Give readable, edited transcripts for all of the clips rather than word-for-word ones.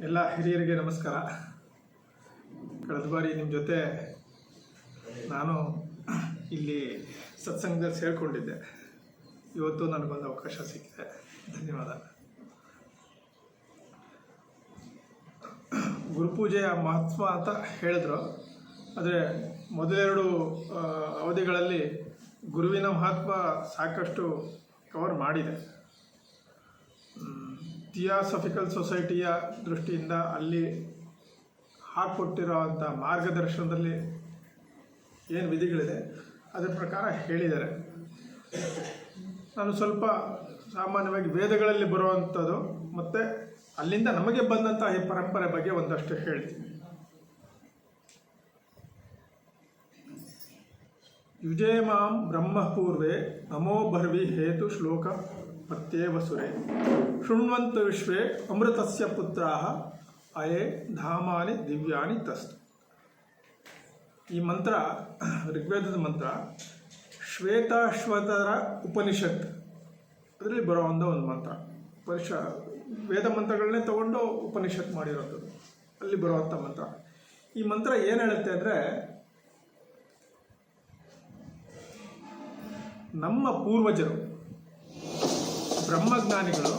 ಎಲ್ಲ ಹಿರಿಯರಿಗೆ ನಮಸ್ಕಾರ. ಕಳೆದ ಬಾರಿ ನಿಮ್ಮ ಜೊತೆ ನಾನು ಇಲ್ಲಿ ಸತ್ಸಂಗದಲ್ಲಿ ಸೇರಿಕೊಂಡಿದ್ದೆ. ಇವತ್ತು ನನಗೊಂದು ಅವಕಾಶ ಸಿಕ್ಕಿದೆ. ಧನ್ಯವಾದ. ಗುರುಪೂಜೆಯ ಮಹತ್ವ ಅಂತ ಹೇಳಿದ್ರು. ಆದರೆ ಮೊದಲೆರಡು ಅವಧಿಗಳಲ್ಲಿ ಗುರುವಿನ ಮಹತ್ವ ಸಾಕಷ್ಟು ಕವರ್ ಮಾಡಿದೆ. ಥಿಯಾಸಫಿಕಲ್ ಸೊಸೈಟಿಯ ದೃಷ್ಟಿಯಿಂದ ಅಲ್ಲಿ ಹಾಕ್ಕೊಟ್ಟಿರೋವಂಥ ಮಾರ್ಗದರ್ಶನದಲ್ಲಿ ಏನು ವಿಧಿಗಳಿದೆ ಅದರ ಪ್ರಕಾರ ಹೇಳಿದ್ದಾರೆ. ನಾನು ಸ್ವಲ್ಪ ಸಾಮಾನ್ಯವಾಗಿ ವೇದಗಳಲ್ಲಿ ಬರುವಂಥದ್ದು ಮತ್ತು ಅಲ್ಲಿಂದ ನಮಗೆ ಬಂದಂಥ ಈ ಪರಂಪರೆ ಬಗ್ಗೆ ಒಂದಷ್ಟು ಹೇಳ್ತೀನಿ. ಯುಜೇ ಮಾಂ ಬ್ರಹ್ಮಪೂರ್ವೇ ನಮೋ ಭರ್ವಿ ಹೇತು ಶ್ಲೋಕ ಪ್ರತ್ಯೇವಸುರೇ ಶೃಣ್ವಂತ ವಿಶ್ವೇ ಅಮೃತಸ್ಯ ಪುತ್ರಾಃ ಅಯೇ ಧಾಮಾನಿ ದಿವ್ಯಾನಿ ತಸ್ತು. ಈ ಮಂತ್ರ ಋಗ್ವೇದದ ಮಂತ್ರ. ಶ್ವೇತಾಶ್ವತರ ಉಪನಿಷತ್ ಅದರಲ್ಲಿ ಬರೋವಂಥ ಒಂದು ಮಂತ್ರ. ವೇದ ಮಂತ್ರಗಳನ್ನೇ ತಗೊಂಡು ಉಪನಿಷತ್ ಮಾಡಿರೋದು, ಅಲ್ಲಿ ಬರುವಂಥ ಮಂತ್ರ. ಈ ಮಂತ್ರ ಏನು ಹೇಳುತ್ತೆ ಅಂದರೆ, ನಮ್ಮ ಪೂರ್ವಜರು ಬ್ರಹ್ಮಜ್ಞಾನಿಗಳು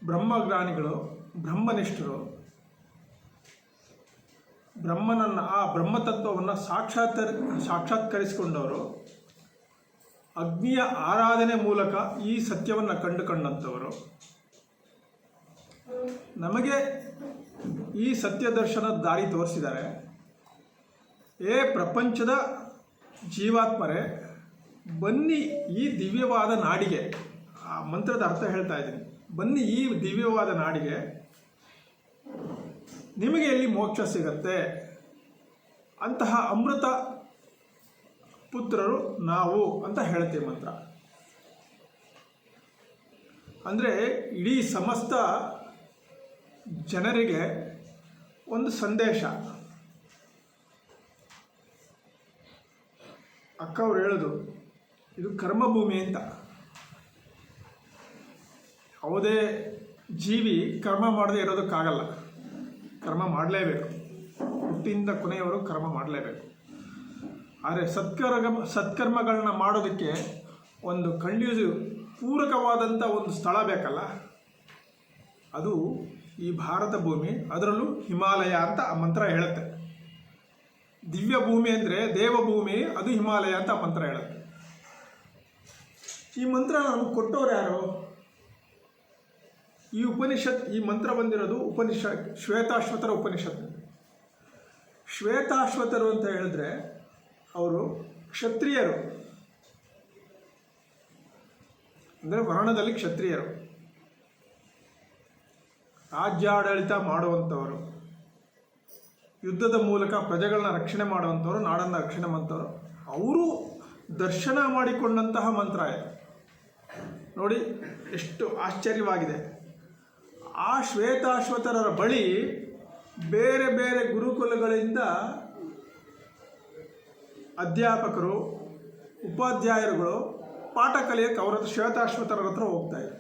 ಬ್ರಹ್ಮಜ್ಞಾನಿಗಳು ಬ್ರಹ್ಮನಿಷ್ಠರು ಬ್ರಹ್ಮನನ್ನು ಆ ಬ್ರಹ್ಮತತ್ವವನ್ನು ಸಾಕ್ಷಾತ್ಕರಿಸಿಕೊಂಡವರು, ಅಗ್ನಿಯ ಆರಾಧನೆ ಮೂಲಕ ಈ ಸತ್ಯವನ್ನು ಕಂಡುಕೊಂಡಂಥವರು, ನಮಗೆ ಈ ಸತ್ಯದರ್ಶನದ ದಾರಿ ತೋರಿಸಿದ್ದಾರೆ. ಪ್ರಪಂಚದ ಜೀವಾತ್ಮರೇ, ಬನ್ನಿ ಈ ದಿವ್ಯವಾದ ನಾಡಿಗೆ, ಆ ಮಂತ್ರದ ಅರ್ಥ ಹೇಳ್ತಾ ಇದ್ದೀನಿ, ಬನ್ನಿ ಈ ದಿವ್ಯವಾದ ನಾಡಿಗೆ, ನಿಮಗೆ ಎಲ್ಲಿ ಮೋಕ್ಷ ಸಿಗತ್ತೆ, ಅಂತಹ ಅಮೃತ ಪುತ್ರರು ನಾವು ಅಂತ ಹೇಳ್ತೀವಿ ಮಂತ್ರ. ಅಂದರೆ ಇಡೀ ಸಮಸ್ತ ಜನರಿಗೆ ಒಂದು ಸಂದೇಶ. ಅಕ್ಕ ಅವ್ರು ಹೇಳೋದು, ಇದು ಕರ್ಮಭೂಮಿ ಅಂತ. ಯಾವುದೇ ಜೀವಿ ಕರ್ಮ ಮಾಡದೇ ಇರೋದಕ್ಕಾಗಲ್ಲ. ಕರ್ಮ ಮಾಡಲೇಬೇಕು, ಹುಟ್ಟಿಯಿಂದ ಕೊನೆಯವರು ಕರ್ಮ ಮಾಡಲೇಬೇಕು. ಆದರೆ ಸತ್ಕರ್ಮಗಳನ್ನ ಮಾಡೋದಕ್ಕೆ ಒಂದು ಪೂರಕವಾದಂಥ ಒಂದು ಸ್ಥಳ ಬೇಕಲ್ಲ, ಅದು ಈ ಭಾರತ ಭೂಮಿ, ಅದರಲ್ಲೂ ಹಿಮಾಲಯ ಅಂತ ಆ ಮಂತ್ರ ಹೇಳುತ್ತೆ. ದಿವ್ಯ ಭೂಮಿ ಅಂದರೆ ದೇವಭೂಮಿ, ಅದು ಹಿಮಾಲಯ ಅಂತ ಆ ಮಂತ್ರ ಹೇಳುತ್ತೆ. ಈ ಮಂತ್ರ ನಮಗೆ ಕೊಟ್ಟವ್ರು ಯಾರು? ಈ ಉಪನಿಷತ್, ಈ ಮಂತ್ರ ಬಂದಿರೋದು ಶ್ವೇತಾಶ್ವತರ ಉಪನಿಷತ್. ಶ್ವೇತಾಶ್ವತರು ಅಂತ ಹೇಳಿದ್ರೆ ಅವರು ಕ್ಷತ್ರಿಯರು, ಅಂದರೆ ವರ್ಣದಲ್ಲಿ ಕ್ಷತ್ರಿಯರು, ರಾಜ್ಯಾಡಳಿತ ಮಾಡುವಂಥವರು, ಯುದ್ಧದ ಮೂಲಕ ಪ್ರಜೆಗಳನ್ನ ರಕ್ಷಣೆ ಮಾಡುವಂಥವ್ರು, ನಾಡನ್ನು ರಕ್ಷಣೆ ಮಾಡುವಂಥವ್ರು. ಅವರು ದರ್ಶನ ಮಾಡಿಕೊಂಡಂತಹ ಮಂತ್ರ ಇದು. ನೋಡಿ ಎಷ್ಟು ಆಶ್ಚರ್ಯವಾಗಿದೆ. ಆ ಶ್ವೇತಾಶ್ವತರರ ಬಳಿ ಬೇರೆ ಬೇರೆ ಗುರುಕುಲಗಳಿಂದ ಅಧ್ಯಾಪಕರು, ಉಪಾಧ್ಯಾಯರುಗಳು ಪಾಠ ಕಲಿಯಕ್ಕೆ ಅವರ ಶ್ವೇತಾಶ್ವತರರ ಹತ್ರ ಹೋಗ್ತಾಯಿದ್ರು.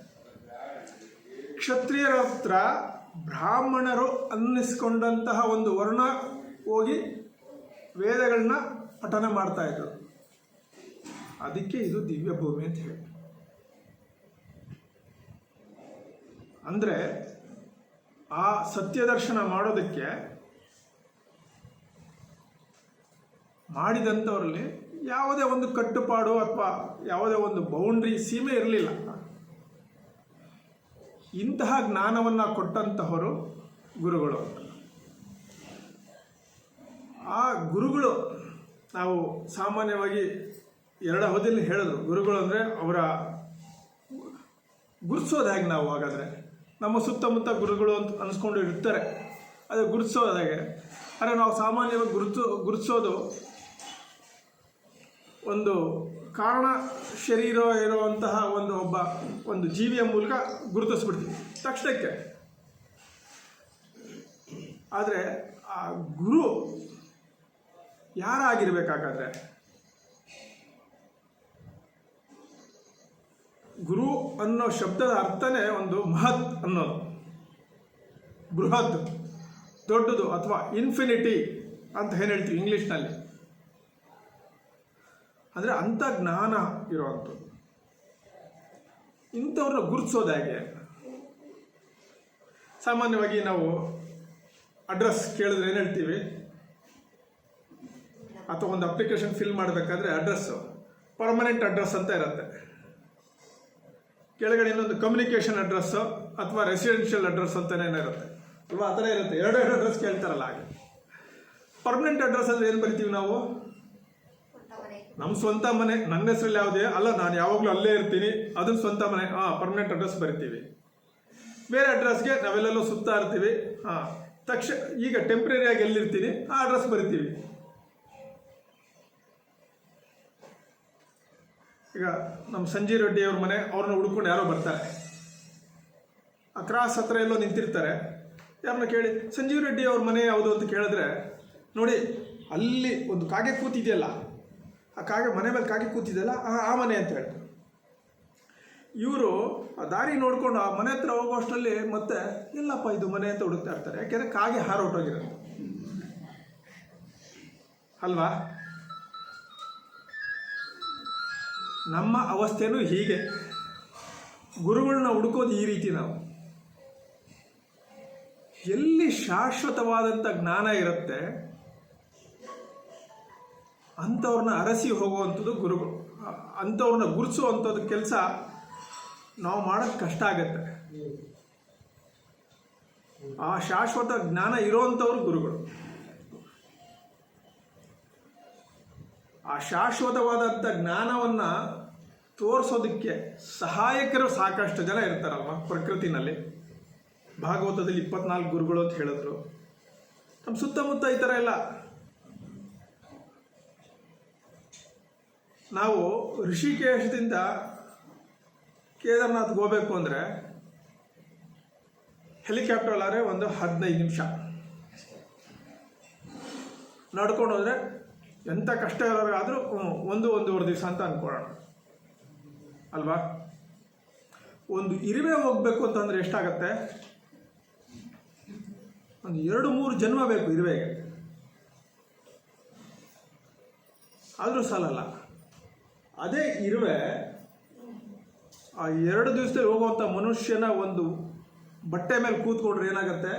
ಕ್ಷತ್ರಿಯರ ಹತ್ರ ಬ್ರಾಹ್ಮಣರು ಅನ್ನಿಸ್ಕೊಂಡಂತಹ ಒಂದು ವರ್ಣ ಹೋಗಿ ವೇದಗಳನ್ನ ಪಠನ ಮಾಡ್ತಾಯಿದ್ರು. ಅದಕ್ಕೆ ಇದು ದಿವ್ಯ ಭೂಮಿ ಅಂತ ಹೇಳಿ. ಅಂದರೆ ಆ ಸತ್ಯದರ್ಶನ ಮಾಡೋದಕ್ಕೆ ಮಾಡಿದಂಥವರಲ್ಲಿ ಯಾವುದೇ ಒಂದು ಕಟ್ಟುಪಾಡು ಅಥವಾ ಯಾವುದೇ ಒಂದು ಬೌಂಡ್ರಿ, ಸೀಮೆ ಇರಲಿಲ್ಲ. ಇಂತಹ ಜ್ಞಾನವನ್ನು ಕೊಟ್ಟಂತಹವರು ಗುರುಗಳು. ಆ ಗುರುಗಳು, ನಾವು ಸಾಮಾನ್ಯವಾಗಿ ಎರಡು ಅವಧಿಯಲ್ಲಿ ಹೇಳಿದ್ರು, ಗುರುಗಳು ಅಂದರೆ ಅವರ ಗುರುತಿಸೋದು ಹೇಗೆ? ನಾವು ಹಾಗಾದರೆ ನಮ್ಮ ಸುತ್ತಮುತ್ತ ಗುರುಗಳು ಅಂತ ಅನಿಸ್ಕೊಂಡು ಇರ್ತಾರೆ, ಅದು ಗುರುತಿಸೋದು ಹೇಗೆ? ಆದರೆ ನಾವು ಸಾಮಾನ್ಯವಾಗಿ ಗುರುತಿಸೋದು ಒಂದು ಕಾರಣ ಶರೀರ ಇರುವಂತಹ ಒಂದು ಜೀವಿಯ ಮೂಲಕ ಗುರುತಿಸ್ಬಿಡ್ತೀವಿ ತಕ್ಷಣಕ್ಕೆ. ಆದರೆ ಆ ಗುರು ಯಾರಾಗಿರ್ಬೇಕಾಗಾದ್ರೆ? ಗುರು ಅನ್ನೋ ಶಬ್ದದ ಅರ್ಥನೇ ಒಂದು ಮಹತ್ ಅನ್ನೋದು, ಬೃಹತ್, ದೊಡ್ಡದು, ಅಥವಾ ಇನ್ಫಿನಿಟಿ ಅಂತ ಏನು ಹೇಳ್ತೀವಿ ಇಂಗ್ಲೀಷ್ನಲ್ಲಿ. ಅಂದರೆ ಅಂಥ ಜ್ಞಾನ ಇರೋವಂಥದ್ದು. ಇಂಥವ್ರನ್ನ ಗುರುತಿಸೋದು ಹೇಗೆ? ಸಾಮಾನ್ಯವಾಗಿ ನಾವು ಅಡ್ರೆಸ್ ಕೇಳಿದ್ರೆ ಏನು ಹೇಳ್ತೀವಿ? ಅಥವಾ ಒಂದು ಅಪ್ಲಿಕೇಶನ್ ಫಿಲ್ ಮಾಡಬೇಕಾದ್ರೆ ಅಡ್ರೆಸ್ಸು ಪರ್ಮನೆಂಟ್ ಅಡ್ರೆಸ್ ಅಂತ ಇರುತ್ತೆ. ಕೆಳಗಡೆ ಇನ್ನೊಂದು ಕಮ್ಯುನಿಕೇಷನ್ ಅಡ್ರೆಸ್ಸು ಅಥವಾ ರೆಸಿಡೆನ್ಷಿಯಲ್ ಅಡ್ರೆಸ್ ಅಂತಲೇ ಇರುತ್ತೆ ಅಲ್ವಾ? ಆ ಥರ ಇರುತ್ತೆ. ಎರಡು ಅಡ್ರೆಸ್ ಕೇಳ್ತಾರಲ್ಲ ಹಾಗೆ. ಪರ್ಮನೆಂಟ್ ಅಡ್ರೆಸ್ ಅಂದರೆ ಏನು ಬರಿತೀವಿ ನಾವು? ನಮ್ಮ ಸ್ವಂತ ಮನೆ, ನನ್ನ ಹೆಸರಲ್ಲಿ ಯಾವುದೇ ಅಲ್ಲ, ನಾನು ಯಾವಾಗಲೂ ಅಲ್ಲೇ ಇರ್ತೀನಿ, ಅದನ್ನು ಸ್ವಂತ ಮನೆ, ಪರ್ಮನೆಂಟ್ ಅಡ್ರೆಸ್ ಬರಿತೀವಿ. ಬೇರೆ ಅಡ್ರೆಸ್ಗೆ ನಾವೆಲ್ಲೆಲ್ಲೋ ಸುತ್ತಾ ಇರ್ತೀವಿ, ತಕ್ಷಣ ಈಗ ಟೆಂಪ್ರರಿಯಾಗಿ ಎಲ್ಲಿರ್ತೀನಿ ಆ ಅಡ್ರೆಸ್ ಬರಿತೀವಿ. ಈಗ ನಮ್ಮ ಸಂಜೀವ್ ರೆಡ್ಡಿ ಅವ್ರ ಮನೆ, ಅವ್ರನ್ನ ಹುಡ್ಕೊಂಡು ಯಾರೋ ಬರ್ತಾರೆ, ಆ ಕ್ರಾಸ್ ಹತ್ರ ಎಲ್ಲೋ ನಿಂತಿರ್ತಾರೆ. ಯಾರನ್ನ ಕೇಳಿ ಸಂಜೀವ್ ರೆಡ್ಡಿ ಅವ್ರ ಮನೆ ಯಾವುದು ಅಂತ ಕೇಳಿದ್ರೆ, ನೋಡಿ ಅಲ್ಲಿ ಒಂದು ಕಾಗೆ ಕೂತಿದೆಯಲ್ಲ, ಆ ಕಾಗೆ ಮನೆ ಮೇಲೆ ಕಾಗೆ ಕೂತಿದೆಯಲ್ಲ ಆ ಮನೆ ಅಂತ ಹೇಳ್ತಾರೆ. ಇವರು ಆ ದಾರಿ ನೋಡ್ಕೊಂಡು ಆ ಮನೆ ಹತ್ರ ಹೋಗೋಷ್ಟರಲ್ಲಿ ಮತ್ತೆ ಎಲ್ಲಪ್ಪ ಇದು ಮನೆ ಅಂತ ಹುಡುಕ್ತಾ ಇರ್ತಾರೆ. ಯಾಕೆಂದರೆ ಕಾಗೆ ಹಾರೋಟೋಗಿರುತ್ತೆ ಅಲ್ವಾ? ನಮ್ಮ ಅವಸ್ಥೆನೂ ಹೀಗೆ. ಗುರುಗಳನ್ನ ಹುಡುಕೋದು ಈ ರೀತಿ. ನಾವು ಎಲ್ಲಿ ಶಾಶ್ವತವಾದಂಥ ಜ್ಞಾನ ಇರುತ್ತೆ ಅಂಥವ್ರನ್ನ ಅರಸಿ ಹೋಗುವಂಥದ್ದು ಗುರುಗಳು. ಅಂಥವ್ರನ್ನ ಗುರುತಿಸುವಂಥದ್ದು ಕೆಲಸ ನಾವು ಮಾಡೋಕ್ಕೆ ಕಷ್ಟ ಆಗತ್ತೆ. ಆ ಶಾಶ್ವತ ಜ್ಞಾನ ಇರೋವಂಥವ್ರು ಗುರುಗಳು. ಆ ಶಾಶ್ವತವಾದಂಥ ಜ್ಞಾನವನ್ನು ತೋರಿಸೋದಕ್ಕೆ ಸಹಾಯಕರು ಸಾಕಷ್ಟು ಜನ ಇರ್ತಾರಲ್ವ ಪ್ರಕೃತಿನಲ್ಲಿ. ಭಾಗವತದಲ್ಲಿ 24 ಗುರುಗಳು ಅಂತ ಹೇಳಿದ್ರು. ನಮ್ಮ ಸುತ್ತಮುತ್ತ ಈ ಥರ ಎಲ್ಲ. ನಾವು ಋಷಿಕೇಶದಿಂದ ಕೇದಾರ್ನಾಥ್ಗೆ ಹೋಗಬೇಕು ಅಂದರೆ ಹೆಲಿಕಾಪ್ಟರ್ಲಾದ್ರೆ ಒಂದು 15 ನಿಮಿಷ, ನಡ್ಕೊಂಡು ಹೋದರೆ ಎಂಥ ಕಷ್ಟ ಇರೋರಾದರೂ 1-1.5 ದಿವಸ ಅಂತ ಅಂದ್ಕೊಳ್ಳೋಣ ಅಲ್ವಾ? ಒಂದು ಇರುವೆ ಹೋಗಬೇಕು ಅಂತಂದರೆ ಎಷ್ಟಾಗತ್ತೆ? ಒಂದು 2-3 ಜನ್ಮ ಬೇಕು ಇರುವೆಗೆ, ಆದರೂ ಸಾಲಲ್ಲ. ಅದೇ ಇರುವೆ ಆ 2 ದಿವಸದಲ್ಲಿ ಹೋಗುವಂಥ ಮನುಷ್ಯನ ಒಂದು ಬಟ್ಟೆ ಮೇಲೆ ಕೂತ್ಕೊಂಡ್ರೆ ಏನಾಗತ್ತೆ?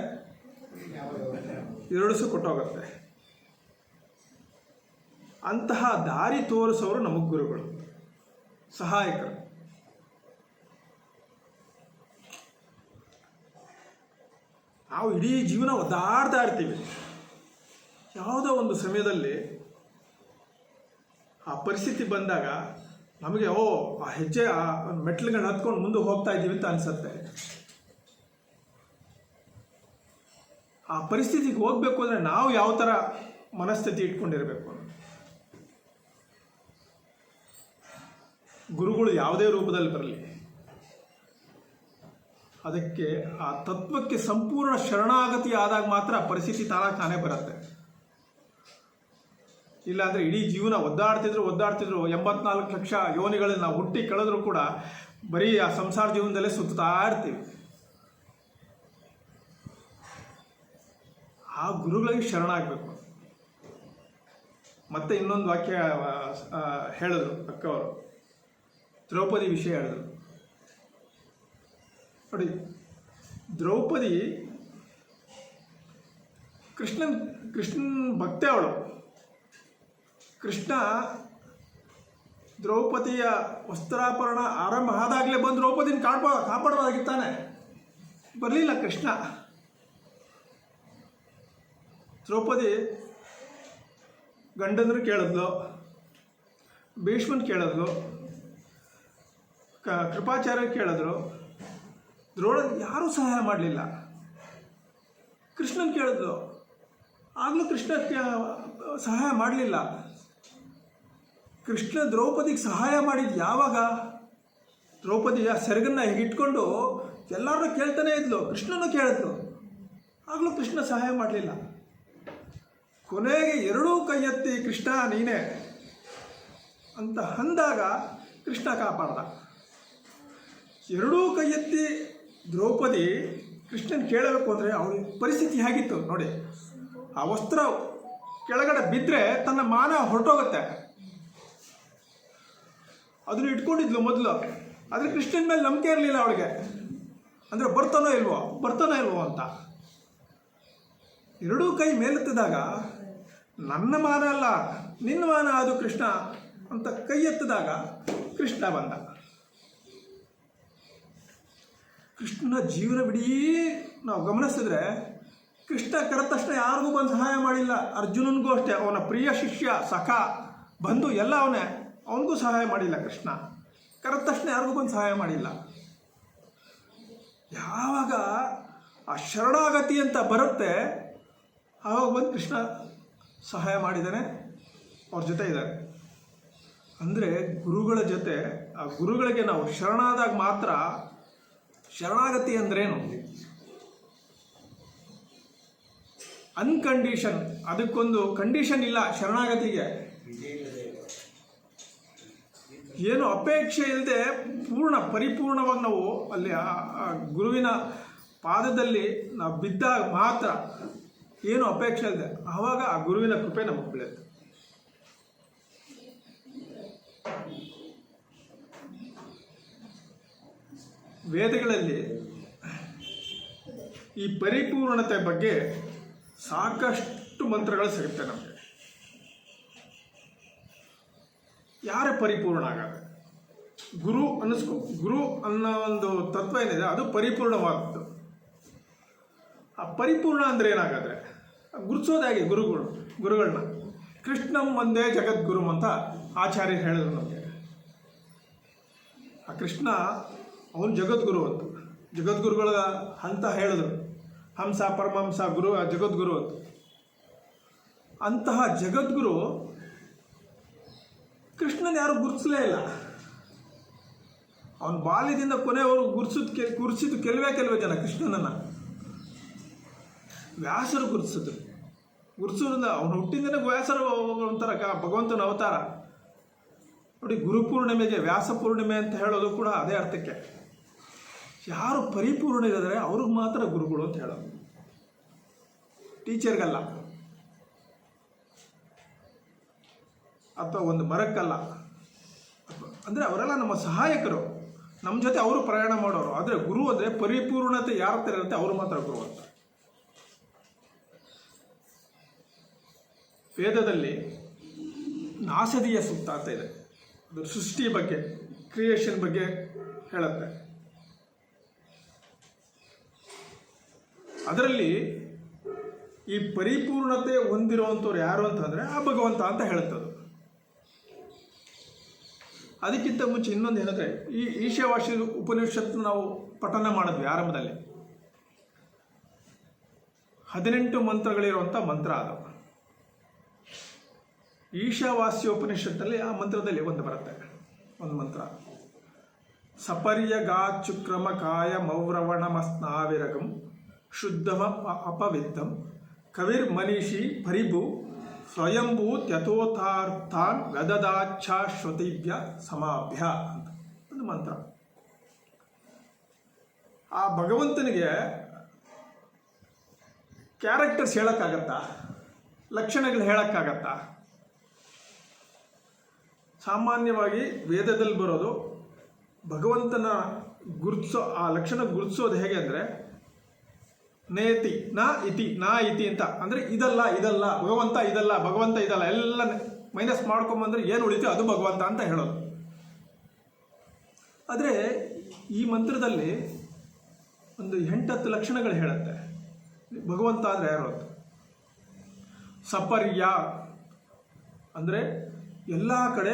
2 ದಿವಸ ಕೊಟ್ಟೋಗತ್ತೆ. ಅಂತಹ ದಾರಿ ತೋರಿಸೋರು ನಮಗೆ ಗುರುಗಳು, ಸಹಾಯಕರು. ನಾವು ಇಡೀ ಜೀವನ ಒದ್ದಾಡ್ತಾ ಇರ್ತೀವಿ. ಯಾವುದೋ ಒಂದು ಸಮಯದಲ್ಲಿ ಆ ಪರಿಸ್ಥಿತಿ ಬಂದಾಗ ನಮಗೆ ಆ ಹೆಜ್ಜೆ ಆ ಮೆಟ್ಲುಗಳನ್ನ ಹತ್ಕೊಂಡು ಮುಂದೆ ಹೋಗ್ತಾ ಇದ್ದೀವಿ ಅಂತ ಅನಿಸುತ್ತೆ. ಆ ಪರಿಸ್ಥಿತಿಗೆ ಹೋಗಬೇಕು ಅಂದರೆ ನಾವು ಯಾವ ಥರ ಮನಸ್ಥಿತಿ ಇಟ್ಕೊಂಡಿರಬೇಕು? ಗುರುಗಳು ಯಾವುದೇ ರೂಪದಲ್ಲಿ ಬರಲಿ, ಅದಕ್ಕೆ ಆ ತತ್ವಕ್ಕೆ ಸಂಪೂರ್ಣ ಶರಣಾಗತಿ ಆದಾಗ ಮಾತ್ರ ಪರಿಸ್ಥಿತಿ ತಾನೇ ಬರುತ್ತೆ. ಇಲ್ಲಾಂದರೆ ಇಡೀ ಜೀವನ ಒದ್ದಾಡ್ತಿದ್ರು 84 ಲಕ್ಷ ಯೋನಿಗಳಲ್ಲಿ ನಾವು ಹುಟ್ಟಿ ಕಳೆದ್ರೂ ಕೂಡ ಬರೀ ಆ ಸಂಸಾರ ಜೀವನದಲ್ಲೇ ಸುತ್ತಾ ಇರ್ತೀವಿ. ಆ ಗುರುಗಳಿಗೆ ಶರಣಾಗಬೇಕು. ಮತ್ತೆ ಇನ್ನೊಂದು ವಾಕ್ಯ ಹೇಳಿದ್ರು ಅಕ್ಕವರು, ದ್ರೌಪದಿ ವಿಷಯ ಹೇಳಿದ್ರು ನೋಡಿ. ದ್ರೌಪದಿ ಕೃಷ್ಣನ್ ಭಕ್ತೆ ಅವಳು. ಕೃಷ್ಣ ದ್ರೌಪದಿಯ ವಸ್ತ್ರಾಪರಣ ಆರಂಭ ಆದಾಗಲೇ ಬಂದು ದ್ರೌಪದಿನ ಕಾಪಾಡೋದಾಗಿತ್ತಾನೆ. ಬರಲಿಲ್ಲ ಕೃಷ್ಣ. ದ್ರೌಪದಿ ಗಂಡಂದ್ರು ಕೇಳಿದ್ಲು, ಭೀಷ್ಮನ್ ಕೇಳಿದ್ಲು, ಕೃಪಾಚಾರ್ಯ ಕೇಳಿದ್ರು. ದ್ರೋಣ ಯಾರೂ ಸಹಾಯ ಮಾಡಲಿಲ್ಲ. ಕೃಷ್ಣನ್ ಕೇಳಿದ್ಲು, ಆಗಲೂ ಕೃಷ್ಣ ಸಹಾಯ ಮಾಡಲಿಲ್ಲ. ಕೃಷ್ಣ ದ್ರೌಪದಿಗೆ ಸಹಾಯ ಮಾಡಿದ್ದು ಯಾವಾಗ? ದ್ರೌಪದಿಯ ಸೆರಗನ್ನು ಇಟ್ಕೊಂಡು ಎಲ್ಲರನ್ನೂ ಕೇಳ್ತಾನೆ ಇದ್ಲು, ಕೃಷ್ಣನೂ ಕೇಳಿದ್ಲು, ಆಗಲೂ ಕೃಷ್ಣ ಸಹಾಯ ಮಾಡಲಿಲ್ಲ. ಕೊನೆಗೆ ಎರಡೂ ಕೈ ಎತ್ತಿ ಕೃಷ್ಣ ನೀನೇ ಅಂತ ಅಂದಾಗ ಕೃಷ್ಣ ಕಾಪಾಡ್ದ. ಎರಡೂ ಕೈ ಎತ್ತಿ ದ್ರೌಪದಿ ಕೃಷ್ಣನ್ ಕೇಳಬೇಕು ಅಂದರೆ ಅವಳ ಪರಿಸ್ಥಿತಿ ಹೇಗಿತ್ತು ನೋಡಿ. ಆ ವಸ್ತ್ರ ಕೆಳಗಡೆ ಬಿದ್ದರೆ ತನ್ನ ಮಾನ ಹೊರಟೋಗುತ್ತೆ. ಅದನ್ನು ಇಟ್ಕೊಂಡಿದ್ಲು ಮೊದಲು. ಆದರೆ ಕೃಷ್ಣನ ಮೇಲೆ ನಂಬಿಕೆ ಇರಲಿಲ್ಲ ಅವಳಿಗೆ. ಅಂದರೆ ಬರ್ತಾನೋ ಇಲ್ವೋ ಅಂತ. ಎರಡೂ ಕೈ ಮೇಲೆತ್ತಿದಾಗ ನನ್ನ ಮಾನ ಅಲ್ಲ ನಿನ್ನ ಮಾನ ಅದು ಕೃಷ್ಣ ಅಂತ ಕೈ ಎತ್ತಿದಾಗ ಕೃಷ್ಣ ಬಂದ. ಕೃಷ್ಣನ ಜೀವನವಿಡೀ ನಾವು ಗಮನಿಸಿದ್ರೆ ಕೃಷ್ಣ ಕರೆದ ತಕ್ಷಣ ಯಾರಿಗೂ ಬಂದು ಸಹಾಯ ಮಾಡಿಲ್ಲ. ಅರ್ಜುನನಿಗೂ ಅಷ್ಟೇ, ಅವನ ಪ್ರಿಯ ಶಿಷ್ಯ ಸಖ ಬಂಧು ಎಲ್ಲ ಅವನಿಗೂ ಸಹಾಯ ಮಾಡಿಲ್ಲ. ಕೃಷ್ಣ ಕರೆದ ತಕ್ಷಣ ಯಾರಿಗೂ ಬಂದು ಸಹಾಯ ಮಾಡಿಲ್ಲ. ಯಾವಾಗ ಆ ಶರಣಾಗತಿ ಅಂತ ಬರುತ್ತೆ ಆವಾಗ ಬಂದು ಕೃಷ್ಣ ಸಹಾಯ ಮಾಡಿದ್ದಾನೆ, ಅವ್ರ ಜೊತೆ ಇದ್ದಾರೆ. ಅಂದರೆ ಗುರುಗಳ ಜೊತೆ, ಆ ಗುರುಗಳಿಗೆ ನಾವು ಶರಣಾದಾಗ ಮಾತ್ರ. ಶರಣಾಗತಿ ಅಂದ್ರೇನು? ಅನ್ಕಂಡೀಷನ್. ಅದಕ್ಕೊಂದು ಕಂಡೀಷನ್ ಇಲ್ಲ ಶರಣಾಗತಿಗೆ. ಏನು ಅಪೇಕ್ಷೆ ಇಲ್ಲದೆ ಪರಿಪೂರ್ಣವಾಗಿ ನಾವು ಅಲ್ಲಿ ಆ ಗುರುವಿನ ಪಾದದಲ್ಲಿ ನಾವು ಬಿದ್ದಾಗ ಮಾತ್ರ, ಏನು ಅಪೇಕ್ಷೆ ಇಲ್ಲದೆ, ಆವಾಗ ಆ ಗುರುವಿನ ಕೃಪೆ ನಮಗೆ ಬೆಳೆಯುತ್ತೆ. ವೇದಗಳಲ್ಲಿ ಈ ಪರಿಪೂರ್ಣತೆ ಬಗ್ಗೆ ಸಾಕಷ್ಟು ಮಂತ್ರಗಳು ಸಿಗುತ್ತೆ ನಮಗೆ. ಯಾರೇ ಪರಿಪೂರ್ಣ ಆಗದೆ? ಗುರು ಗುರು ಅನ್ನೋ ಒಂದು ತತ್ವ ಏನಿದೆ ಅದು ಪರಿಪೂರ್ಣವಾದದ್ದು. ಆ ಪರಿಪೂರ್ಣ ಅಂದರೆ ಏನಾಗಾದ್ರೆ ಗುರುತಿಸೋದಾಗಿ ಗುರುಗಳನ್ನ ಕೃಷ್ಣಂ ಒಂದೇ ಜಗದ್ಗುರು ಅಂತ ಆಚಾರ್ಯರು ಹೇಳಿದ್ರು ನಮಗೆ. ಆ ಕೃಷ್ಣ ಅವನು ಜಗದ್ಗುರು ಅಂತ, ಜಗದ್ಗುರುಗಳ ಅಂತ ಹೇಳಿದ್ರು. ಹಂಸ ಪರಮಹಂಸ ಗುರು ಜಗದ್ಗುರು ಅಂತ. ಅಂತಹ ಜಗದ್ಗುರು ಕೃಷ್ಣನ ಯಾರು ಗುರುತಿಸಲೇ ಇಲ್ಲ. ಅವನ ಬಾಲ್ಯದಿಂದ ಕೊನೆಯವರು ಗುರುತಿಸಿದ್ದು ಕೆಲವೇ ಜನ ಕೃಷ್ಣನನ್ನು. ವ್ಯಾಸರು ಗುರುತಿಸೋದ್ರಿಂದ ಅವನು ಹುಟ್ಟಿಂದನೇ ವ್ಯಾಸರು ಒಂಥರ ಭಗವಂತನ ಅವತಾರ ನೋಡಿ. ಗುರುಪೂರ್ಣಿಮೆಗೆ ವ್ಯಾಸ ಪೂರ್ಣಿಮೆ ಅಂತ ಹೇಳೋದು ಕೂಡ ಅದೇ ಅರ್ಥಕ್ಕೆ. ಯಾರು ಪರಿಪೂರ್ಣ ಇದ್ದಾರೆ ಅವ್ರಿಗೆ ಮಾತ್ರ ಗುರುಗಳು ಅಂತ ಹೇಳೋದು, ಟೀಚರ್ಗಲ್ಲ ಅಥವಾ ಒಂದು ಮರಕ್ಕಲ್ಲ. ಅಂದರೆ ಅವರೆಲ್ಲ ನಮ್ಮ ಸಹಾಯಕರು, ನಮ್ಮ ಜೊತೆ ಅವರು ಪ್ರಯಾಣ ಮಾಡೋರು. ಆದರೆ ಗುರು ಅಂದರೆ ಪರಿಪೂರ್ಣತೆ ಯಾರ ಹತ್ರ ಇರುತ್ತೆ ಅವರು ಮಾತ್ರ ಗುರು ಅಂತ. ವೇದದಲ್ಲಿ ನಾಸದಿಯ ಸೂಕ್ತ ಅಂತ ಇದೆ. ಅದು ಸೃಷ್ಟಿ ಬಗ್ಗೆ, ಕ್ರಿಯೇಷನ್ ಬಗ್ಗೆ ಹೇಳುತ್ತೆ. ಅದರಲ್ಲಿ ಈ ಪರಿಪೂರ್ಣತೆ ಹೊಂದಿರುವಂಥವ್ರು ಯಾರು ಅಂತಂದರೆ ಆ ಭಗವಂತ ಅಂತ ಹೇಳುತ್ತದು. ಅದಕ್ಕಿಂತ ಮುಂಚೆ ಇನ್ನೊಂದು ಹೇಳಿದ್ರೆ, ಈ ಈಶಾವಾಸ್ಯ ಉಪನಿಷತ್ತು ನಾವು ಪಠನ ಮಾಡಿದ್ವಿ ಆರಂಭದಲ್ಲಿ. 18 ಮಂತ್ರಗಳಿರುವಂಥ ಮಂತ್ರ ಅದು. ಈಶಾವಾಸ್ಯೋಪನಿಷತ್ತಲ್ಲಿ ಆ ಮಂತ್ರದಲ್ಲಿ ಒಂದು ಬರುತ್ತೆ, ಒಂದು ಮಂತ್ರ. ಸಪರ್ಯಗಾಚುಕ್ರಮ ಕಾಯ ಮೌರವಣಮಸ್ನಾವಿರಗಂ ಶುದ್ಧಮ ಅಪವಿದ್ದಂ ಕವಿರ್ ಮನೀಷಿ ಪರಿಭು ಸ್ವಯಂಭೂ ತ್ಯಥೋಥಾರ್ಥಾನ್ ಗದದಾಚ್ಛಾಶ್ವತಿಭ್ಯ ಸಮಾಭ್ಯ ಅಂತ ಒಂದು ಮಂತ್ರ. ಆ ಭಗವಂತನಿಗೆ ಕ್ಯಾರೆಕ್ಟರ್ಸ್ ಹೇಳೋಕ್ಕಾಗತ್ತಾ? ಲಕ್ಷಣಗಳು ಹೇಳೋಕ್ಕಾಗತ್ತಾ? ಸಾಮಾನ್ಯವಾಗಿ ವೇದದಲ್ಲಿ ಬರೋದು ಭಗವಂತನ ಆ ಲಕ್ಷಣ ಗುರುತಿಸೋದು ಹೇಗೆ ಅಂದರೆ, ನೇತಿ ನಾ ಇತಿ ಅಂತ. ಅಂದರೆ ಇದಲ್ಲ ಭಗವಂತ ಇದಲ್ಲ ಎಲ್ಲ ಮೈನಸ್ ಮಾಡ್ಕೊಂಬಂದ್ರೆ ಏನು ಉಳಿತು ಅದು ಭಗವಂತ ಅಂತ ಹೇಳೋದು. ಆದರೆ ಈ ಮಂತ್ರದಲ್ಲಿ ಒಂದು 8-10 ಲಕ್ಷಣಗಳು ಹೇಳುತ್ತೆ ಭಗವಂತ ಅಂದರೆ ಯಾರು ಅಂತ. ಸಪರ್ಯ ಅಂದರೆ ಎಲ್ಲ ಕಡೆ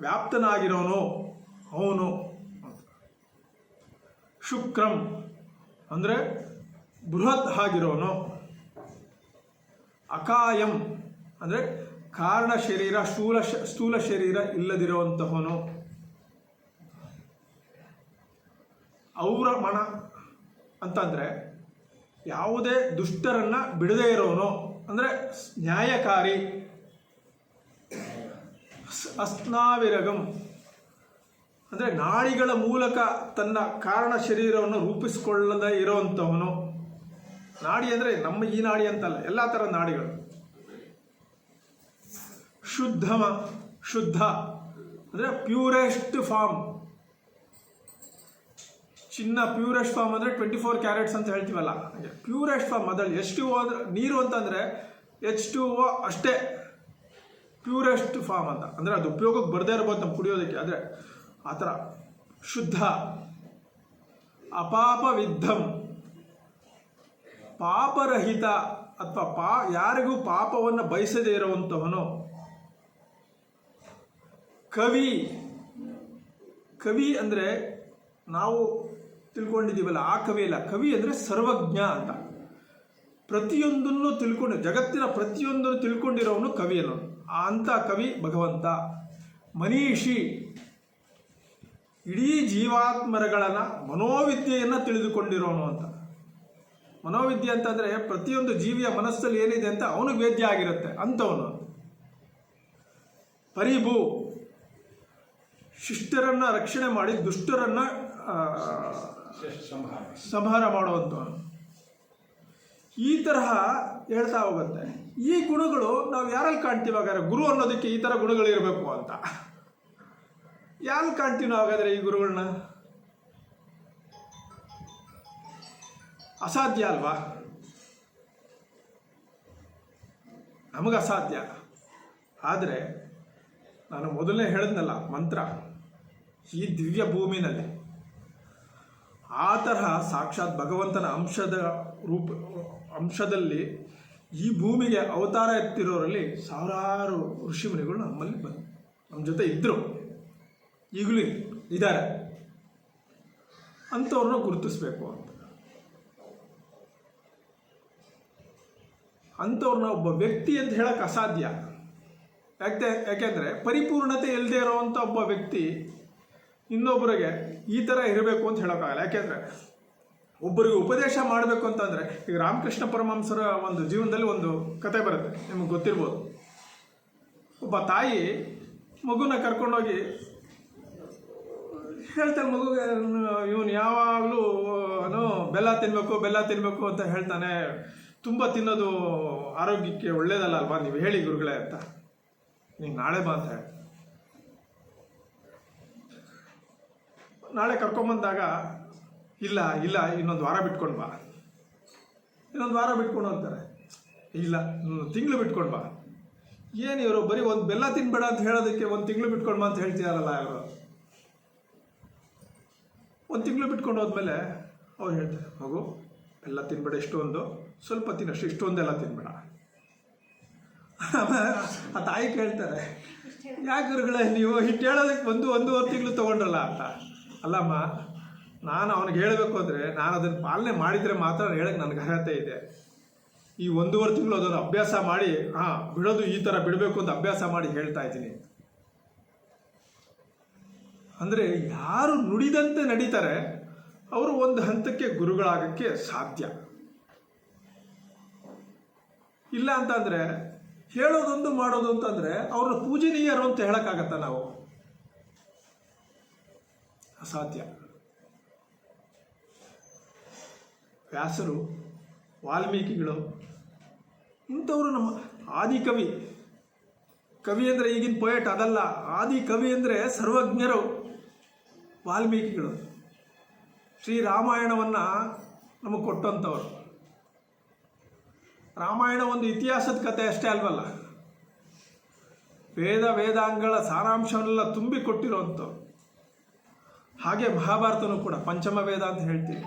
ವ್ಯಾಪ್ತನಾಗಿರೋನು ಅವನು. ಶುಕ್ರಂ ಅಂದರೆ ಬೃಹತ್ ಆಗಿರೋನು. ಅಕಾಯಂ ಅಂದರೆ ಕಾರಣ ಶರೀರ, ಸ್ಥೂಲ ಶರೀರ ಇಲ್ಲದಿರುವಂತಹವನು. ಔರಮಣ ಅಂತಂದರೆ ಯಾವುದೇ ದುಷ್ಟರನ್ನು ಬಿಡದೇ ಇರೋನು ಅಂದರೆ ನ್ಯಾಯಕಾರಿ. ಅಸ್ನಾವಿರಗಂ ಅಂದರೆ ನಾಡಿಗಳ ಮೂಲಕ ತನ್ನ ಕಾರಣ ಶರೀರವನ್ನು ರೂಪಿಸಿಕೊಳ್ಳದೇ ಇರೋವಂಥವನು. ನಾಡಿ ಅಂದರೆ ನಮ್ಮ ಈ ನಾಡಿ ಅಂತಲ್ಲ, ಎಲ್ಲ ಥರದ ನಾಡಿಗಳು. ಶುದ್ಧ ಅಂದರೆ ಪ್ಯೂರೆಸ್ಟ್ ಫಾರ್ಮ್. ಚಿನ್ನ ಪ್ಯೂರೆಸ್ಟ್ ಫಾರ್ಮ್ ಅಂದರೆ 24 ಕ್ಯಾರೆಟ್ಸ್ ಅಂತ ಹೇಳ್ತೀವಲ್ಲ, ಹಾಗೆ ಪ್ಯೂರೆಸ್ಟ್ ಫಾರ್ಮ್. ಅದರಲ್ಲಿ H2O ಅಂದರೆ ನೀರು ಅಂತಂದರೆ H2O ಅಷ್ಟೇ ಪ್ಯೂರೆಸ್ಟ್ ಫಾರ್ಮ್ ಅಂತ. ಅಂದರೆ ಅದು ಉಪಯೋಗಕ್ಕೆ ಬರದೇ ಇರ್ಬೋದು ನಮ್ಮ ಕುಡಿಯೋದಕ್ಕೆ, ಆದರೆ ಆ ಥರ ಶುದ್ಧ. ಅಪಾಪವಿದ್ಧಂ ಪಾಪರಹಿತ ಅಥವಾ ಯಾರಿಗೂ ಪಾಪವನ್ನು ಬಯಸದೇ ಇರುವಂಥವನು. ಕವಿ ಅಂದರೆ ನಾವು ತಿಳ್ಕೊಂಡಿದ್ದೀವಲ್ಲ ಆ ಕವಿ ಅಲ್ಲ. ಕವಿ ಅಂದರೆ ಸರ್ವಜ್ಞ ಅಂತ. ಪ್ರತಿಯೊಂದನ್ನು ಜಗತ್ತಿನ ಪ್ರತಿಯೊಂದನ್ನು ತಿಳ್ಕೊಂಡಿರೋವನು ಕವಿ ಅನ್ನೋನು. ಅಂಥ ಕವಿ ಭಗವಂತ. ಮನೀಷಿ ಇಡೀ ಜೀವಾತ್ಮರಗಳನ್ನು ಮನೋವಿದ್ಯೆಯನ್ನು ತಿಳಿದುಕೊಂಡಿರೋನು ಅಂತ. ಮನೋವಿದ್ಯೆ ಅಂತಂದರೆ ಪ್ರತಿಯೊಂದು ಜೀವಿಯ ಮನಸ್ಸಲ್ಲಿ ಏನಿದೆ ಅಂತ ಅವನಿಗೆ ವೇದ್ಯ ಆಗಿರುತ್ತೆ ಅಂಥವನು. ಪರಿಭೂ ಶಿಷ್ಟರನ್ನು ರಕ್ಷಣೆ ಮಾಡಿ ದುಷ್ಟರನ್ನು ಸಂಹಾರ ಮಾಡುವಂಥವನು. ಈ ತರಹ ಹೇಳ್ತಾ ಹೋಗುತ್ತೆ. ಈ ಗುಣಗಳು ನಾವು ಯಾರಲ್ಲಿ ಕಾಣ್ತೀವಿ ಹಾಗಾದ್ರೆ? ಗುರು ಅನ್ನೋದಕ್ಕೆ ಈ ಥರ ಗುಣಗಳಿರಬೇಕು ಅಂತ ಯಾರು ಕಾಣ್ತೀವಿ ನಾವು ಹಾಗಾದರೆ ಈ ಗುರುಗಳನ್ನ? ಅಸಾಧ್ಯ ಅಲ್ವಾ? ನಮಗೆ ಅಸಾಧ್ಯ. ಆದರೆ ನಾನು ಮೊದಲನೇ ಹೇಳಿದ್ನಲ್ಲ ಮಂತ್ರ, ಈ ದಿವ್ಯ ಭೂಮಿನಲ್ಲಿ ಆ ತರಹ ಸಾಕ್ಷಾತ್ ಭಗವಂತನ ಅಂಶದಲ್ಲಿ ಈ ಭೂಮಿಗೆ ಅವತಾರ ಎತ್ತಿರೋರಲ್ಲಿ ಸಾವಿರಾರು ಋಷಿಮುನಿಗಳು ನಮ್ಮಲ್ಲಿ ನಮ್ಮ ಜೊತೆ ಇದ್ದರು, ಈಗಲೂ ಇದ್ದಾರೆ. ಅಂಥವ್ರನ್ನ ಗುರುತಿಸ್ಬೇಕು ಅಂತ. ಅಂಥವ್ರನ್ನ ಒಬ್ಬ ವ್ಯಕ್ತಿ ಅಂತ ಹೇಳಕ್ಕೆ ಅಸಾಧ್ಯ. ಯಾಕೆಂದರೆ ಪರಿಪೂರ್ಣತೆ ಇಲ್ಲದೆ ಇರೋವಂಥ ಒಬ್ಬ ವ್ಯಕ್ತಿ ಇನ್ನೊಬ್ಬರಿಗೆ ಈ ಥರ ಇರಬೇಕು ಅಂತ ಹೇಳೋಕ್ಕಾಗಲ್ಲ. ಯಾಕೆಂದರೆ ಒಬ್ಬರಿಗೆ ಉಪದೇಶ ಮಾಡಬೇಕು ಅಂತಂದರೆ, ಈಗ ರಾಮಕೃಷ್ಣ ಪರಮಹಂಸರ ಒಂದು ಜೀವನದಲ್ಲಿ ಒಂದು ಕತೆ ಬರುತ್ತೆ, ನಿಮಗೆ ಗೊತ್ತಿರ್ಬೋದು. ಒಬ್ಬ ತಾಯಿ ಮಗುನ ಕರ್ಕೊಂಡೋಗಿ ಹೇಳ್ತಾನೆ, ಮಗುಗೆ ಇವನು ಯಾವಾಗಲೂ ಬೆಲ್ಲ ತಿನ್ನಬೇಕು ಅಂತ ಹೇಳ್ತಾನೆ. ತುಂಬ ತಿನ್ನೋದು ಆರೋಗ್ಯಕ್ಕೆ ಒಳ್ಳೇದಲ್ಲ ಅಲ್ವಾ, ನೀವು ಹೇಳಿ ಗುರುಗಳೇ ಅಂತ. ನೀವು ನಾಳೆ ಬಾ ಅಂತ ಹೇಳಿ ನಾಳೆ ಕರ್ಕೊಂಬಂದಾಗ ಇಲ್ಲ ಇನ್ನೊಂದು ವಾರ ಬಿಟ್ಕೊಂಡು ಬಾ, ಇನ್ನೊಂದು ವಾರ ಬಿಟ್ಕೊಂಡು ಹೋಗ್ತಾರೆ. ಇಲ್ಲ ತಿಂಗಳು ಬಿಟ್ಕೊಂಡು ಬಾ. ಏನು ಇವರು ಬರೀ ಒಂದು ಬೆಲ್ಲ ತಿನ್ಬೇಡ ಅಂತ ಹೇಳೋದಕ್ಕೆ ಒಂದು ತಿಂಗಳು ಬಿಟ್ಕೊಂಡು ಬಾ ಅಂತ ಹೇಳ್ತೀರಲ್ಲ ಇವರು. ಒಂದು ತಿಂಗಳು ಬಿಟ್ಕೊಂಡು ಹೋದ್ಮೇಲೆ ಅವ್ರು ಹೇಳ್ತಾರೆ, ಮಗು ಬೆಲ್ಲ ತಿನ್ಬೇಡ, ಇಷ್ಟೊಂದು ಸ್ವಲ್ಪ ತಿನ್ನಷ್ಟು, ಇಷ್ಟೊಂದೆಲ್ಲ ತಿನ್ಬೇಡ. ಆ ತಾಯಿ ಕೇಳ್ತಾರೆ, ಯಾಕೆ ಗುರುಗಳೇ ನೀವು ಹಿಟ್ಟು ಹೇಳೋದಕ್ಕೆ ಒಂದೂವರೆ ತಿಂಗಳು ತೊಗೊಂಡ್ರಲ್ಲ ಅಂತ. ಅಲ್ಲಮ್ಮ, ನಾನು ಅವನಿಗೆ ಹೇಳಬೇಕು ಅಂದರೆ ನಾನು ಅದನ್ನು ಪಾಲನೆ ಮಾಡಿದರೆ ಮಾತ್ರ ಹೇಳಕ್ಕೆ ನನಗೆ ಅರ್ಹತೆ ಇದೆ. ಈ 1.5 ತಿಂಗಳು ಅದನ್ನು ಅಭ್ಯಾಸ ಮಾಡಿ ಬಿಡೋದು ಈ ಥರ ಬಿಡಬೇಕು ಅಂತ ಅಭ್ಯಾಸ ಮಾಡಿ ಹೇಳ್ತಾ ಇದ್ದೀನಿ. ಅಂದರೆ ಯಾರು ನುಡಿದಂತೆ ನಡೀತಾರೆ ಅವರು ಒಂದು ಹಂತಕ್ಕೆ ಗುರುಗಳಾಗಕ್ಕೆ ಸಾಧ್ಯ. ಇಲ್ಲ ಅಂತಂದರೆ ಹೇಳೋದೊಂದು ಮಾಡೋದು ಅಂತಂದರೆ ಅವ್ರನ್ನ ಪೂಜನೀಯರು ಅಂತ ಹೇಳೋಕ್ಕಾಗತ್ತ ನಾವು? ಅಸಾಧ್ಯ. ವ್ಯಾಸರು, ವಾಲ್ಮೀಕಿಗಳು ಇಂಥವರು ನಮ್ಮ ಆದಿಕವಿ. ಕವಿ ಅಂದರೆ ಈಗಿನ ಪೊಯೆಟ್ ಅದಲ್ಲ, ಆದಿ ಕವಿ ಅಂದರೆ ಸರ್ವಜ್ಞರು ವಾಲ್ಮೀಕಿಗಳು. ಶ್ರೀರಾಮಾಯಣವನ್ನು ನಮಗೆ ಕೊಟ್ಟಂಥವ್ರು. ರಾಮಾಯಣ ಒಂದು ಇತಿಹಾಸದ ಕಥೆ ಅಷ್ಟೇ ಅಲ್ವಲ್ಲ, ವೇದಾಂಗಗಳ ಸಾರಾಂಶವನ್ನೆಲ್ಲ ತುಂಬಿ ಕೊಟ್ಟಿರೋವಂಥವ್ರು. ಹಾಗೆ ಮಹಾಭಾರತನೂ ಕೂಡ ಪಂಚಮ ವೇದ ಅಂತ ಹೇಳ್ತೀವಿ,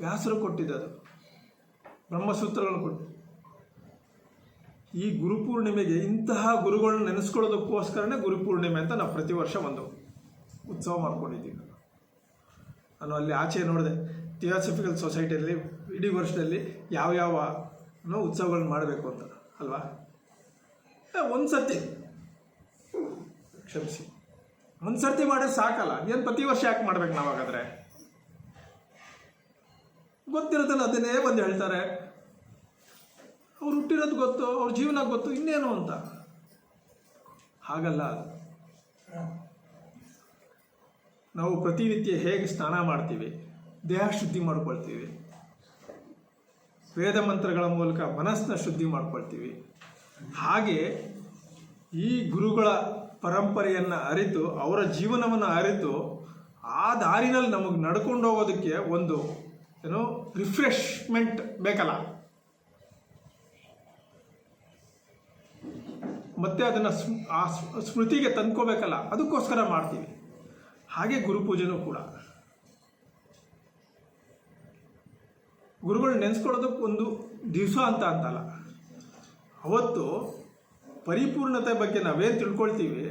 ವ್ಯಾಸರು ಕೊಟ್ಟಿದ್ದದು, ಬ್ರಹ್ಮಸೂತ್ರಗಳನ್ನು ಕೊಟ್ಟು. ಈ ಗುರುಪೂರ್ಣಿಮೆಗೆ ಇಂತಹ ಗುರುಗಳನ್ನ ನೆನೆಸ್ಕೊಳ್ಳೋದಕ್ಕೋಸ್ಕರನೇ ಗುರುಪೂರ್ಣಿಮೆ ಅಂತ ನಾವು ಪ್ರತಿ ವರ್ಷ ಒಂದು ಉತ್ಸವ ಮಾಡ್ಕೊಂಡಿದ್ದೀವಿ. ನಾನು ಅಲ್ಲಿ ಆಚೆ ನೋಡಿದೆ, ಥಿಯಾಸಫಿಕಲ್ ಸೊಸೈಟಿಯಲ್ಲಿ ಇಡೀ ವರ್ಷದಲ್ಲಿ ಯಾವ ಉತ್ಸವಗಳನ್ನ ಮಾಡಬೇಕು ಅಂತ ಅಲ್ವಾ. ಒಂದು ಸರ್ತಿ ಮಾಡಿದ್ರೆ ಸಾಕಲ್ಲ, ಏನು ಪ್ರತಿ ವರ್ಷ ಯಾಕೆ ಮಾಡ್ಬೇಕು ನಾವು? ಹಾಗಾದರೆ ಗೊತ್ತಿರುತ್ತಲ್ಲ, ಅದನ್ನೇ ಬಂದು ಹೇಳ್ತಾರೆ. ಅವ್ರು ಹುಟ್ಟಿರೋದು ಗೊತ್ತು, ಅವ್ರ ಜೀವನ ಗೊತ್ತು, ಇನ್ನೇನು ಅಂತ. ಹಾಗಲ್ಲ. ನಾವು ಪ್ರತಿನಿತ್ಯ ಹೇಗೆ ಸ್ನಾನ ಮಾಡ್ತೀವಿ, ದೇಹ ಶುದ್ಧಿ ಮಾಡ್ಕೊಳ್ತೀವಿ, ವೇದ ಮಂತ್ರಗಳ ಮೂಲಕ ಮನಸ್ಸನ್ನ ಶುದ್ಧಿ ಮಾಡ್ಕೊಳ್ತೀವಿ, ಹಾಗೆ ಈ ಗುರುಗಳ ಪರಂಪರೆಯನ್ನು ಅರಿತು ಅವರ ಜೀವನವನ್ನು ಅರಿತು ಆ ದಾರಿನಲ್ಲಿ ನಮಗೆ ನಡ್ಕೊಂಡು ಹೋಗೋದಕ್ಕೆ ಒಂದು ರಿಫ್ರೆಶ್ಮೆಂಟ್ ಬೇಕಲ್ಲ, ಮತ್ತೆ ಅದನ್ನು ಆ ಸ್ಮೃತಿಗೆ ತಂದ್ಕೋಬೇಕಲ್ಲ, ಅದಕ್ಕೋಸ್ಕರ ಮಾಡ್ತೀವಿ. ಹಾಗೆ ಗುರುಪೂಜೆನೂ ಕೂಡ ಗುರುಗಳು ನೆನೆಸ್ಕೊಳ್ಳೋದಕ್ಕೆ ಒಂದು ದಿವಸ ಅಂತ ಅಂತಲ್ಲ, ಅವತ್ತು ಪರಿಪೂರ್ಣತೆ ಬಗ್ಗೆ ನಾವೇನು ತಿಳ್ಕೊಳ್ತೀವಿ